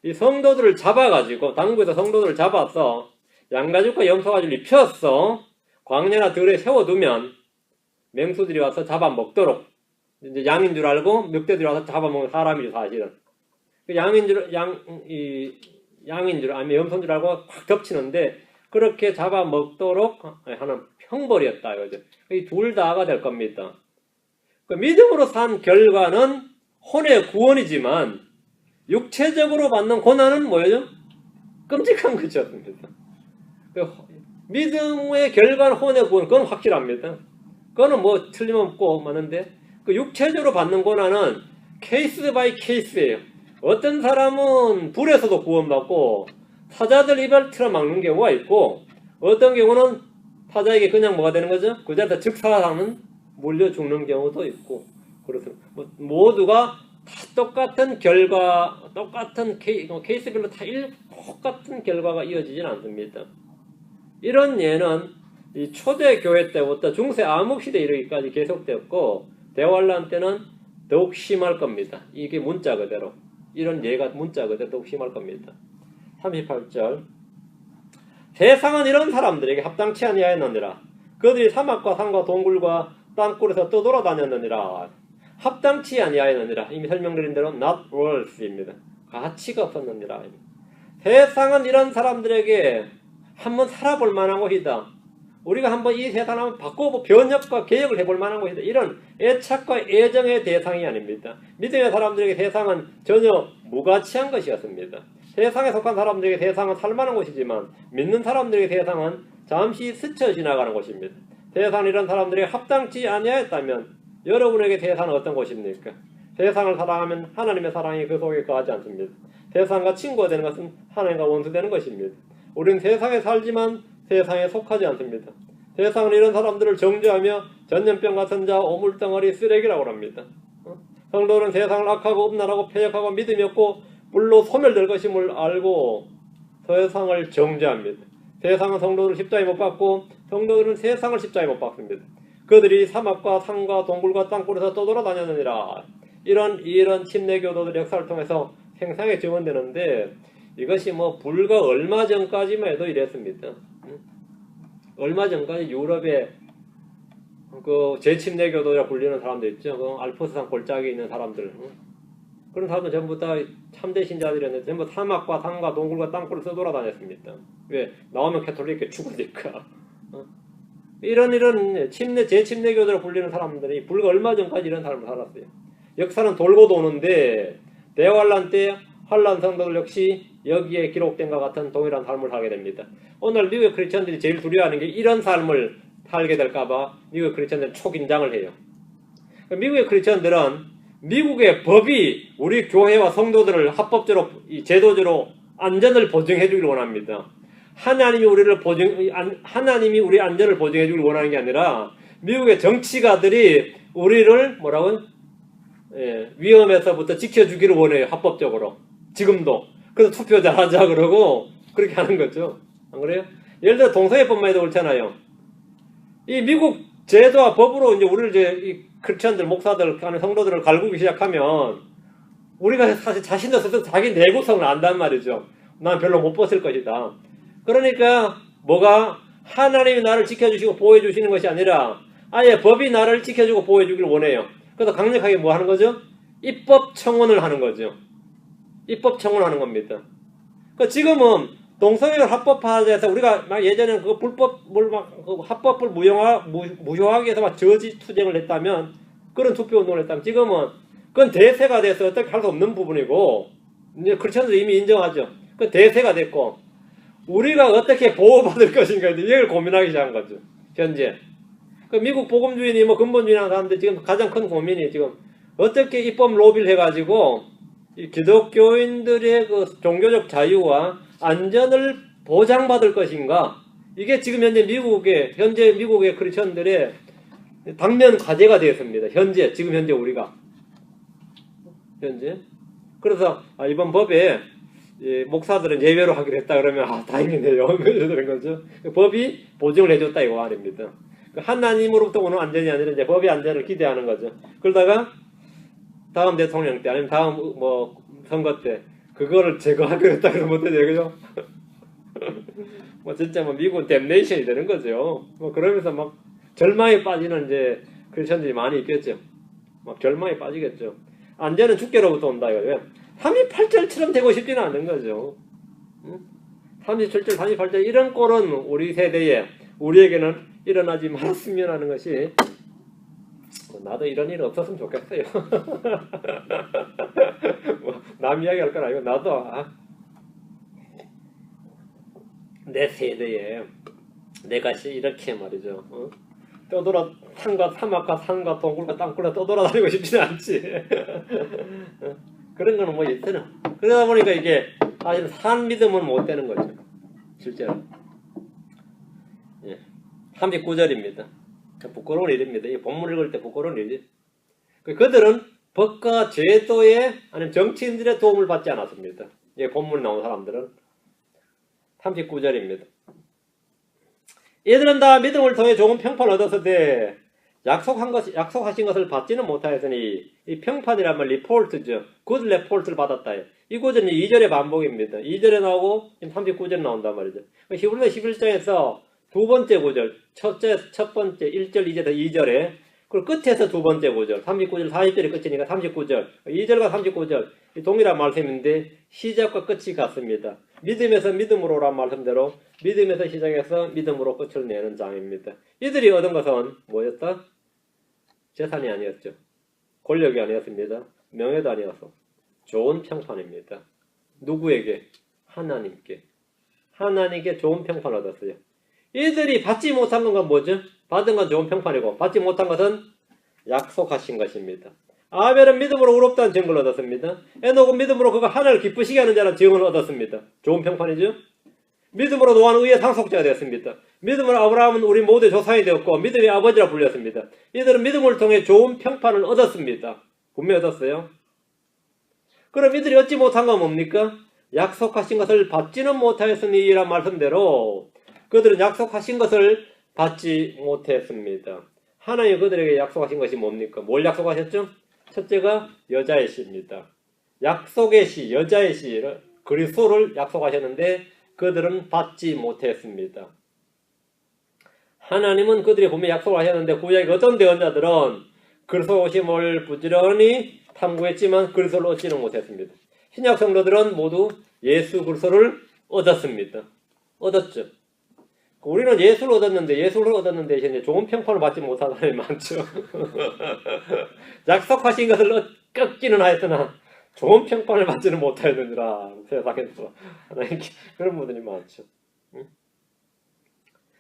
A: 이 성도들을 잡아가지고 당국에서 성도들을 잡아서 양가죽과 염소가죽을 입혀서 광야나 들에 세워두면 맹수들이 와서 잡아먹도록 이제 양인 줄 알고 늑대들이 와서 잡아먹는 사람이죠 사실은. 양인 줄 아니면 염소인 줄 알고 확 덮치는데 그렇게 잡아먹도록 하는 형벌이었다 이거죠. 이 둘 다가 될 겁니다. 그 믿음으로 산 결과는 혼의 구원이지만 육체적으로 받는 고난은 뭐예요? 끔찍한 것이었습니다. 그 믿음의 결과는 혼의 구원, 그건 확실합니다. 그거는 뭐 틀림없고 많은데 그 육체적으로 받는 고난은 케이스 바이 케이스예요. 어떤 사람은 불에서도 구원받고 사자들 입을 틀어막는 경우가 있고 어떤 경우는 사자에게 그냥 뭐가 되는 거죠? 그 자리에서 즉사하면 몰려 죽는 경우도 있고 그렇습니다. 모두가 다 똑같은 결과, 똑같은 케이스별로 다 똑같은 결과가 이어지진 않습니다. 이런 예는 이 초대교회 때부터 중세 암흑시대에 이르기까지 계속되었고 대환란 때는 더욱 심할 겁니다. 이게 문자 그대로. 이런 예가 문자 그대로 더욱 심할 겁니다. 38절 세상은 이런 사람들에게 합당치 아니하였느니라. 그들이 사막과 산과 동굴과 땅굴에서 떠돌아다녔느니라. 합당치 아니하였느니라. 이미 설명드린 대로 not worth입니다. 가치가 없었느니라. 세상은 이런 사람들에게 한번 살아볼 만한 곳이다. 우리가 한번 이 세상을 한번 바꾸고 변혁과 개혁을 해볼 만한 곳이다. 이런 애착과 애정의 대상이 아닙니다. 믿음의 사람들에게 세상은 전혀 무가치한 것이었습니다. 세상에 속한 사람들에게 세상은 살만한 곳이지만 믿는 사람들에게 세상은 잠시 스쳐 지나가는 곳입니다. 세상은 이런 사람들에게 합당치 아니하였다면 여러분에게 세상은 어떤 곳입니까? 세상을 사랑하면 하나님의 사랑이 그 속에 거하지 않습니다. 세상과 친구가 되는 것은 하나님과 원수되는 것입니다. 우리는 세상에 살지만 세상에 속하지 않습니다. 세상은 이런 사람들을 정죄하며 전염병 같은 자, 오물덩어리, 쓰레기라고 합니다. 성도는 세상을 악하고 음란하고 폐역하고 믿음이 없고 물로 소멸될 것임을 알고 세상을 정죄합니다. 세상은 성도들을 십자가에 못 박고 성도들은 세상을 십자가에 못 박습니다. 그들이 사막과 산과 동굴과 땅굴에서 떠돌아다녔느니라. 이런 침례교도들의 역사를 통해서 생생하게 증언되는데 이것이 뭐 불과 얼마 전까지만 해도 이랬습니다. 얼마 전까지 유럽의 그 재침례교도라 불리는 사람들 있죠. 그 알프스산 골짜기에 있는 사람들. 그런 사람들 전부 다 참된 신자들이었는데 전부 사막과 산과 동굴과 땅굴을 떠돌아다녔습니다. 왜? 나오면 캐톨릭에 죽으니까. 이런 제침례교도로 불리는 사람들이 불과 얼마 전까지 이런 삶을 살았어요. 역사는 돌고 도는데 대환란 때 환란 성도들 역시 여기에 기록된 것 같은 동일한 삶을 살게 됩니다. 오늘 미국의 크리스천들이 제일 두려워하는 게 이런 삶을 살게 될까봐 미국의 크리스천들은 초긴장을 해요. 미국의 크리스천들은 미국의 법이 우리 교회와 성도들을 합법적으로 제도적으로 안전을 보증해 주기를 원합니다. 하나님이 우리 안전을 보증해 주기를 원하는 게 아니라 미국의 정치가들이 우리를 뭐라고? 위험에서부터 지켜주기를 원해요. 합법적으로. 지금도. 그래서 투표 잘하자 그러고 그렇게 하는 거죠. 안 그래요? 예를 들어 동성애법만 해도 그렇잖아요. 이 미국 제도와 법으로 이제 우리를 이 크리스천들, 목사들, 성도들을 갈구기 시작하면 우리가 사실 자신도 스스로 자기 내구성을 안단 말이죠. 난 별로 못 벗을 것이다. 그러니까 뭐가 하나님이 나를 지켜주시고 보호해주시는 것이 아니라 아예 법이 나를 지켜주고 보호해주기를 원해요. 그래서 강력하게 뭐 하는 거죠? 입법 청원을 하는 거죠. 입법 청원하는 겁니다. 그 지금은 동성애를 합법화해서 우리가 막 예전에는 그 합법을 무효하기 위해서 막 저지 투쟁을 했다면 그런 투표 운동을 했다면 지금은 그건 대세가 돼서 어떻게 할 수 없는 부분이고 이제 크리스천도 이미 인정하죠. 그 대세가 됐고 우리가 어떻게 보호받을 것인가 이걸 고민하기 시작한 거죠. 현재. 그 미국 복음주의니 뭐 근본주의라는 사람들 지금 가장 큰 고민이 지금 어떻게 입법 로비를 해가지고 이 기독교인들의 그 종교적 자유와 안전을 보장받을 것인가? 이게 지금 현재 미국의 크리스천들의 당면 과제가 되었습니다. 지금 현재 우리가. 그래서 이번 법에 목사들은 예외로 하기로 했다 그러면 다행이네요. 그런 거죠. 법이 보증을 해줬다 이거 말입니다. 하나님으로부터 오는 안전이 아니라 이제 법의 안전을 기대하는 거죠. 그러다가 다음 대통령 때 아니면 다음 뭐 선거 때 그거를 제거하기로 했다 그러면 어떻게 되죠? 뭐 진짜 뭐 미국은 댐네이션이 되는 거죠. 뭐 그러면서 막 절망에 빠지는 이제 크리스천들이 많이 있겠죠. 막 절망에 빠지겠죠. 안전은 주께로부터 온다 이거예요. 38절처럼 되고 싶지는 않은 거죠. 37절, 38절 이런 꼴은 우리 세대에 우리에게는 일어나지 말았으면 하는 것이 나도 이런 일 없었으면 좋겠어요. 뭐, 남 이야기 할 건 아니고 나도 내 세대에 내가 이렇게 말이죠. 떠돌아 사막과 산과 동굴과 땅굴과 떠돌아다니고 싶지는 않지. 그런 거는 뭐 있잖아. 그러다 보니까 이게 사실 산 믿음은 못 되는 거죠. 실제로. 39절입니다. 부끄러운 일입니다. 이 본문 읽을 때 부끄러운 일이. 그들은 법과 제도의 아니면 정치인들의 도움을 받지 않았습니다. 이 본문에 나온 사람들은 39절입니다. 이들은 다 믿음을 통해 좋은 평판을 얻었으되 약속하신 것을 받지는 못하였으니 이 평판이란 말 리포트죠. 굿 레포트를 받았다. 이 구절은 2절의 반복입니다. 2절에 나오고 39절에 나온단 말이죠. 히브리서 11장에서 두 번째 구절, 첫 번째 1절, 2절, 2절에 그리고 끝에서 두 번째 구절, 39절, 40절이 끝이니까 39절, 2절과 39절 동일한 말씀인데 시작과 끝이 같습니다. 믿음에서 믿음으로란 말씀대로 믿음에서 시작해서 믿음으로 끝을 내는 장입니다. 이들이 얻은 것은 뭐였다? 재산이 아니었죠. 권력이 아니었습니다. 명예도 아니었어. 좋은 평판입니다. 누구에게? 하나님께. 하나님께 좋은 평판을 얻었어요. 이들이 받지 못한 건 뭐죠? 받은 건 좋은 평판이고 받지 못한 것은 약속하신 것입니다. 아벨은 믿음으로 의롭다는 증거를 얻었습니다. 에녹은 믿음으로 그가 하나님을 기쁘시게 하는 자라는 증언을 얻었습니다. 좋은 평판이죠? 믿음으로 노아는 의의 상속자가 되었습니다. 믿음으로 아브라함은 우리 모두의 조상이 되었고 믿음의 아버지라 불렸습니다. 이들은 믿음을 통해 좋은 평판을 얻었습니다. 분명히 얻었어요. 그럼 이들이 얻지 못한 건 뭡니까? 약속하신 것을 받지는 못하였으니 이란 말씀대로 그들은 약속하신 것을 받지 못했습니다. 하나님이 그들에게 약속하신 것이 뭡니까? 뭘 약속하셨죠? 첫째가 여자의 씨입니다. 약속의 씨, 여자의 씨, 그리스도를 약속하셨는데 그들은 받지 못했습니다. 하나님은 그들이 분명히 약속을 하셨는데 구약의 어떤 대언자들은 그리스도 오심을 부지런히 탐구했지만 그리스도를 얻지는 못했습니다. 신약 성도들은 모두 예수 그리스도를 얻었습니다. 얻었죠. 우리는 예수를 얻었는데 이제 좋은 평판을 받지 못한 사람이 많죠. 약속하신 것을 꺾기는 하였으나 좋은 평판을 받지는 못하였느니라. 세상에서 하나님 그런 분들이 많죠.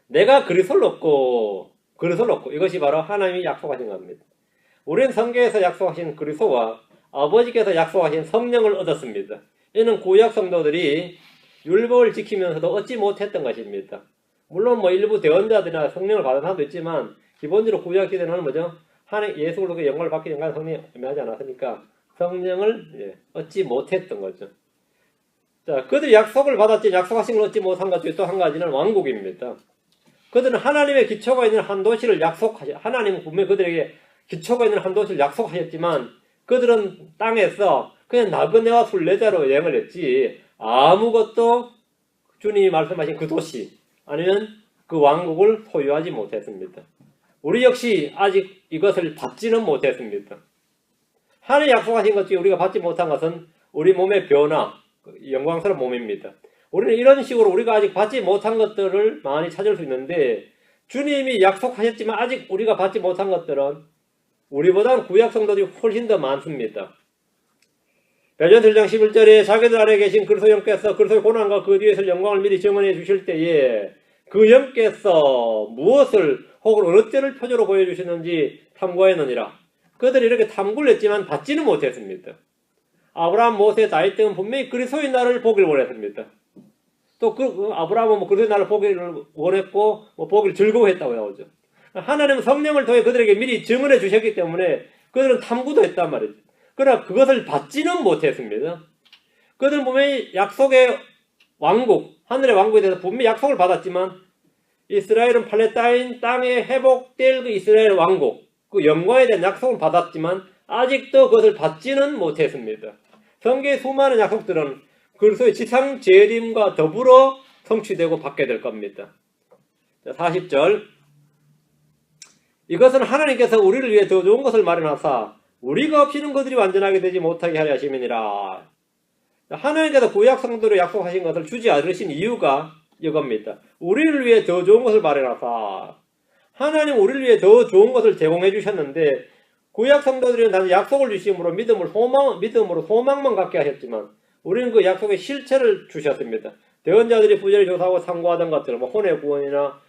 A: 내가 그리스도를 얻고 이것이 바로 하나님이 약속하신 겁니다. 우리는 성경에서 약속하신 그리스도와 아버지께서 약속하신 성령을 얻었습니다. 이는 구약 성도들이 율법을 지키면서도 얻지 못했던 것입니다. 물론 일부 대언자들이나 성령을 받은 사람도 있지만 기본적으로 구약 시대는 뭐죠? 하나님 예수 그리스도의 영광을 받기 전까지 성령이 임하지 않았으니까 성령을 얻지 못했던 거죠. 자, 그들이 약속을 받았지 약속하신 걸 얻지 못한 것 중에 또 한 가지는 왕국입니다. 그들은 하나님의 기초가 있는 한 도시를 하나님은 분명히 그들에게 기초가 있는 한 도시를 약속하셨지만 그들은 땅에서 그냥 나그네와 순례자로 여행을 했지 아무것도 주님이 말씀하신 그 도시 아니면 그 왕국을 소유하지 못했습니다. 우리 역시 아직 이것을 받지는 못했습니다. 하나님 약속하신 것 중에 우리가 받지 못한 것은 우리 몸의 변화, 영광스러운 몸입니다. 우리는 이런 식으로 우리가 아직 받지 못한 것들을 많이 찾을 수 있는데 주님이 약속하셨지만 아직 우리가 받지 못한 것들은 우리보다는 구약 성도들이 훨씬 더 많습니다. 베드로전서 1장 11절에 자기들 안에 계신 그리스도 영께서 그리스도의 고난과 그 뒤에 있을 영광을 미리 증언해 주실 때에 그 영께서 무엇을 혹은 어느 때를 표적으로 보여주시는지 탐구하였느니라. 그들이 이렇게 탐구를 했지만 받지는 못했습니다. 아브라함, 모세, 다윗 등은 분명히 그리스도의 날을 보기를 원했습니다. 또 아브라함은 그리스도의 날을 보기를 원했고 보기를 즐거워했다고 나오죠. 하나님은 성령을 통해 그들에게 미리 증언해 주셨기 때문에 그들은 탐구도 했단 말이죠. 그러나 그것을 받지는 못했습니다. 그들은 분명히 약속의 왕국, 하늘의 왕국에 대해서 분명히 약속을 받았지만 이스라엘은 팔레스타인 땅에 회복될 그 이스라엘 왕국, 그 영광에 대한 약속을 받았지만 아직도 그것을 받지는 못했습니다. 성경의 수많은 약속들은 그리스도의 지상 재림과 더불어 성취되고 받게 될 겁니다. 40절 이것은 하나님께서 우리를 위해 더 좋은 것을 마련하사 우리가 없이는 그들이 완전하게 되지 못하게 하려 하심이니라. 하나님께서 구약 성도로 약속하신 것을 주지 않으신 이유가 이겁니다. 우리를 위해 더 좋은 것을 마련하사 하나님 우리를 위해 더 좋은 것을 제공해 주셨는데 구약 성도들은 단지 약속을 주심으로 믿음으로 소망만 갖게 하셨지만 우리는 그 약속의 실체를 주셨습니다. 대언자들이 부절히 조사하고 상고하던 것들, 혼의 구원이나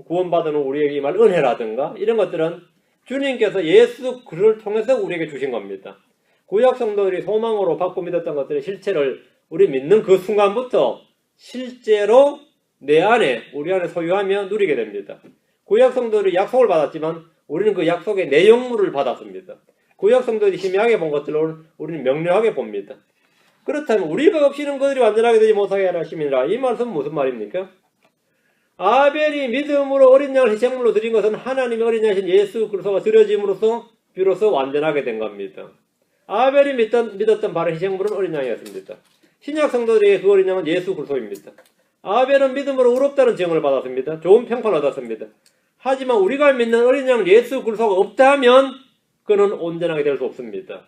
A: 구원받은 우리에게 임할 은혜라든가 이런 것들은 주님께서 예수 그를 통해서 우리에게 주신 겁니다. 구약 성도들이 소망으로 받고 믿었던 것들의 실체를 우리 믿는 그 순간부터 실제로 우리 안에 소유하며 누리게 됩니다. 구약 성도들이 약속을 받았지만 우리는 그 약속의 내용물을 받았습니다. 구약 성도들이 희미하게 본 것들을 우리는 명료하게 봅니다. 그렇다면 우리가 없이는 그들이 완전하게 되지 못하게 하라 하심이니라. 이 말씀은 무슨 말입니까? 아벨이 믿음으로 어린 양을 희생물로 드린 것은 하나님의 어린 양이신 예수 그리스도가 드려짐으로써 비로소 완전하게 된 겁니다. 아벨이 믿었던 바른 희생물은 어린 양이었습니다. 신약 성도들에게 그 어린 양은 예수 그리스도입니다. 아벨은 믿음으로 의롭다는 증언을 받았습니다. 좋은 평판을 얻었습니다. 하지만 우리가 믿는 어린 양 예수 그리스도가 없다면 그는 온전하게 될 수 없습니다.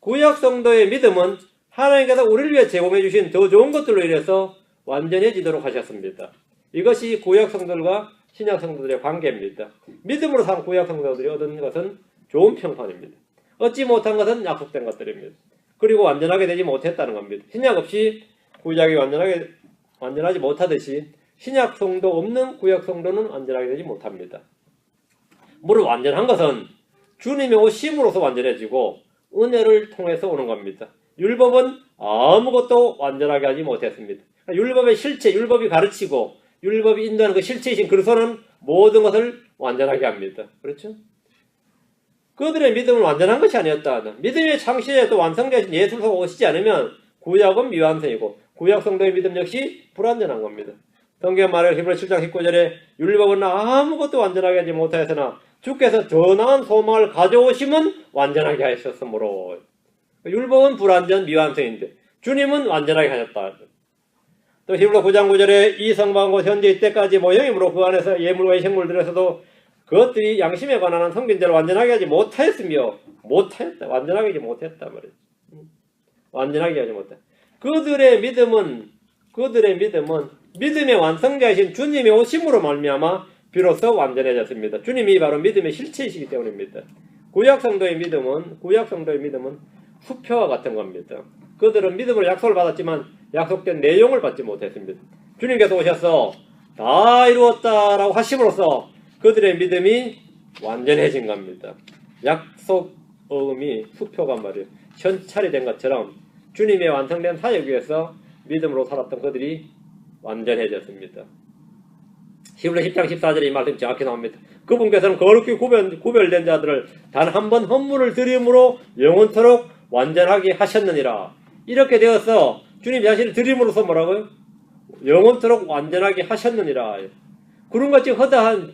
A: 구약 성도의 믿음은 하나님께서 우리를 위해 제공해 주신 더 좋은 것들로 인해서 완전해지도록 하셨습니다. 이것이 구약 성도들과 신약 성도들의 관계입니다. 믿음으로 산 구약 성도들이 얻은 것은 좋은 평판입니다. 얻지 못한 것은 약속된 것들입니다. 그리고 완전하게 되지 못했다는 겁니다. 신약 없이 구약이 완전하지 못하듯이 신약 성도 없는 구약 성도는 완전하게 되지 못합니다. 물론 완전한 것은 주님의 오심으로서 완전해지고 은혜를 통해서 오는 겁니다. 율법은 아무것도 완전하게 하지 못했습니다. 율법의 실체, 율법이 가르치고 율법이 인도하는 그 실체이신 그리스도는 모든 것을 완전하게 합니다. 그렇죠? 그들의 믿음은 완전한 것이 아니었다. 믿음의 창시에 또 완성되신 예수가 오시지 않으면 구약은 미완성이고 구약 성도의 믿음 역시 불완전한 겁니다. 성경 말에 히브리서 7장 19절에 율법은 아무것도 완전하게 하지 못하였으나 주께서 더 나은 소망을 가져오심은 완전하게 하셨으므로. 율법은 불완전 미완성인데 주님은 완전하게 하셨다. 또 히브리서 9장 9절에 이 성방과 현재 이때까지 모형이므로 그 안에서 예물과 희생물들에서도 그것들이 양심에 관한 성경대로 완전하게 하지 못하였으며 완전하게 하지 못했다 말이죠. 완전하게 하지 못했다. 그들의 믿음은 믿음의 완성자이신 주님의 오심으로 말미암아 비로소 완전해졌습니다. 주님이 바로 믿음의 실체이시기 때문입니다. 구약 성도의 믿음은 수표와 같은 겁니다. 그들은 믿음으로 약속을 받았지만 약속된 내용을 받지 못했습니다. 주님께서 오셔서 다 이루었다라고 하심으로써 그들의 믿음이 완전해진 겁니다. 약속 어음이 수표가 말이에요. 현찰이 된 것처럼 주님의 완성된 사역 위에서 믿음으로 살았던 그들이 완전해졌습니다. 히브리 10장 14절에 이 말씀이 정확히 나옵니다. 그분께서는 거룩히 구별된 자들을 단 한 번 헌물을 드림으로 영원토록 완전하게 하셨느니라. 이렇게 되어서 주님 자신을 드림으로써 뭐라고요? 영원토록 완전하게 하셨느니라. 구름같이 허다한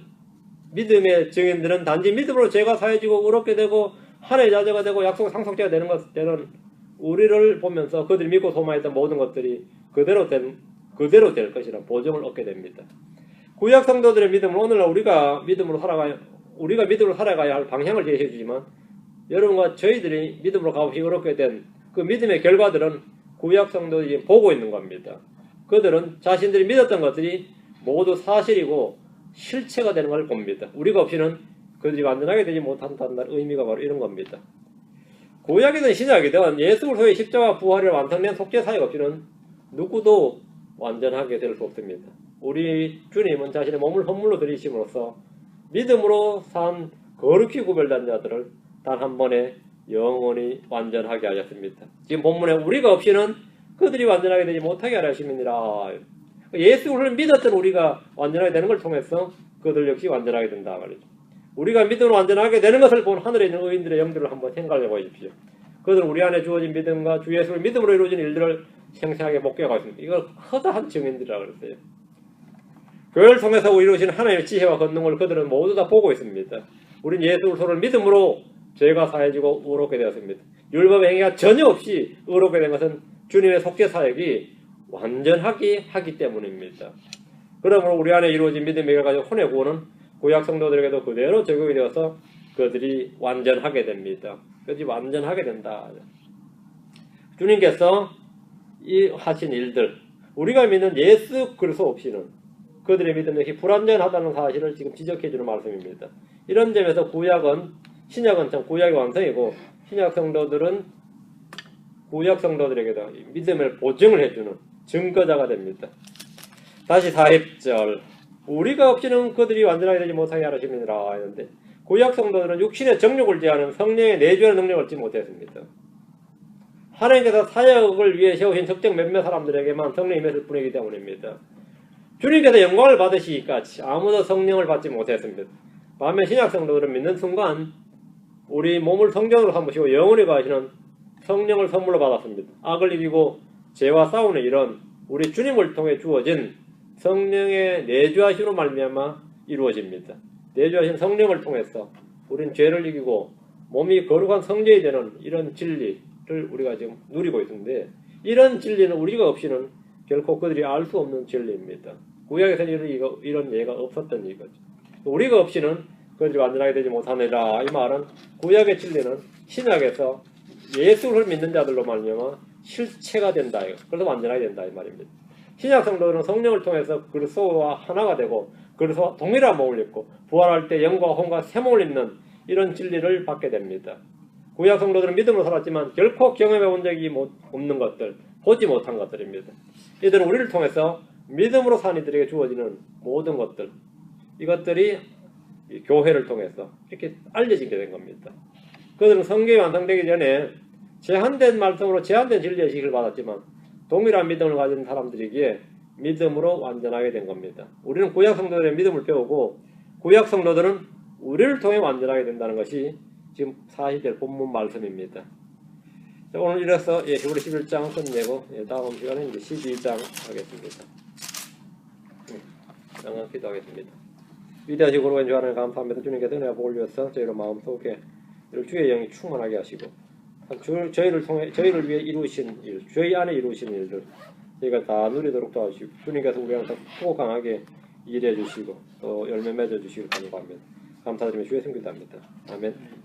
A: 믿음의 증인들은 단지 믿음으로 죄가 사해지고 의롭게 되고 하나의 자녀가 되고 약속 상속자가 되는 우리를 보면서 그들이 믿고 소망했던 모든 것들이 그대로 될 것이라 보증을 얻게 됩니다. 구약 성도들의 믿음은 오늘날 우리가 믿음으로 살아가야 할 방향을 제시해 주지만 여러분과 저희들이 믿음으로 가없이 의롭게 된 그 믿음의 결과들은 구약 성도들이 보고 있는 겁니다. 그들은 자신들이 믿었던 것들이 모두 사실이고 실체가 되는 걸 봅니다. 우리가 없이는 그들이 완전하게 되지 못한다는 의미가 바로 이런 겁니다. 구약이든 신약이든 예수 그리스도의 십자가 부활을 완성된 속죄 사역 없이는 누구도 완전하게 될 수 없습니다. 우리 주님은 자신의 몸을 헌물로 드리심으로써 믿음으로 산 거룩히 구별된 자들을 단 한 번에 영원히 완전하게 하셨습니다. 지금 본문에 우리가 없이는 그들이 완전하게 되지 못하게 하심이니라. 예수 그리스도를 믿었던 우리가 완전하게 되는 걸 통해서 그들 역시 완전하게 된다 말이죠. 우리가 믿음으로 완전하게 되는 것을 본 하늘에 있는 의인들의 영들을 한번 생각해 보십시오. 그들은 우리 안에 주어진 믿음과 주 예수를 믿음으로 이루어진 일들을 생생하게 목격하고 있습니다. 이걸 허다한 증인들이라고 그랬어요. 교회를 통해서 이루어진 하나님의 지혜와 권능을 그들은 모두 다 보고 있습니다. 우리는 예수 그리스도를 믿음으로 죄가 사해지고 의롭게 되었습니다. 율법의 행위가 전혀 없이 의롭게 된 것은 주님의 속죄 사역이 완전하게 하기 때문입니다. 그러므로 우리 안에 이루어진 믿음의 결과 혼의 구원은 구약 성도들에게도 그대로 적용이 되어서 그들이 완전하게 됩니다. 그들이 완전하게 된다. 주님께서 이 하신 일들, 우리가 믿는 예수 그리스도 없이는 그들의 믿음 역시 불완전하다는 사실을 지금 지적해 주는 말씀입니다. 이런 점에서 신약은 참 구약의 완성이고 신약 성도들은 구약 성도들에게도 믿음을 보증을 해주는 증거자가 됩니다. 다시 40절 우리가 없이는 그들이 완전하게 되지 못하게 하심이니라 했는데 구약 성도들은 육신의 정욕을 제하는 성령의 내주하는 능력을 얻지 못했습니다. 하나님께서 사역을 위해 세우신 특정 몇몇 사람들에게만 성령이 임했을 뿐이기 때문입니다. 주님께서 영광을 받으시기까지 아무도 성령을 받지 못했습니다. 반면 신약 성도들은 믿는 순간 우리 몸을 성전으로 삼으시고 영원히 거하시는 성령을 선물로 받았습니다. 악을 이기고 죄와 싸우는 이런 우리 주님을 통해 주어진 성령의 내주하심으로 말미암아 이루어집니다. 내주하신 성령을 통해서 우리는 죄를 이기고 몸이 거룩한 성전이 되는 이런 진리를 우리가 지금 누리고 있는데 이런 진리는 우리가 없이는 결코 그들이 알 수 없는 진리입니다. 구약에서는 이런 예가 없었던 이거죠. 우리가 없이는 그들이 완전하게 되지 못하느라 이 말은 구약의 진리는 신약에서 예수를 믿는 자들로 말미암아 실체가 된다. 그래서 완전하게 된다 이 말입니다. 신약 성도들은 성령을 통해서 그리스도와 하나가 되고 그리스도와 동일한 몸을 입고 부활할 때 영과 혼과 새 몸을 입는 이런 진리를 받게 됩니다. 구약 성도들은 믿음으로 살았지만 결코 경험해 본 적이 없는 것들, 보지 못한 것들입니다. 이들은 우리를 통해서 믿음으로 사는 이들에게 주어지는 모든 것들, 이것들이 교회를 통해서 이렇게 알려지게 된 겁니다. 그들은 성경이 완성되기 전에 제한된 말씀으로 제한된 진리의 지식을 받았지만 동일한 믿음을 가진 사람들이기에 믿음으로 완전하게 된 겁니다. 우리는 구약 성도들의 믿음을 배우고 구약 성도들은 우리를 통해 완전하게 된다는 것이 지금 40절 본문 말씀입니다. 자, 오늘 이래서 히브리 11장 끝내고 다음 시간에 이제 12장 하겠습니다. 장한 기도하겠습니다. 위대하시고 거룩한 주 하나님 감사합니다. 주님께서 은혜와 복을 주셔서 저희로 마음속에 주의 영이 충만하게 하시고 저희를 위해 이루신 일, 저희 안에 이루신 일들 저희가 다 누리도록 도와주시고 주님께서 우리한테 크고 강하게 일해 주시고 또 열매 맺어 주시길 간구합니다. 감사드리며 주의 성기도합니다. 아멘.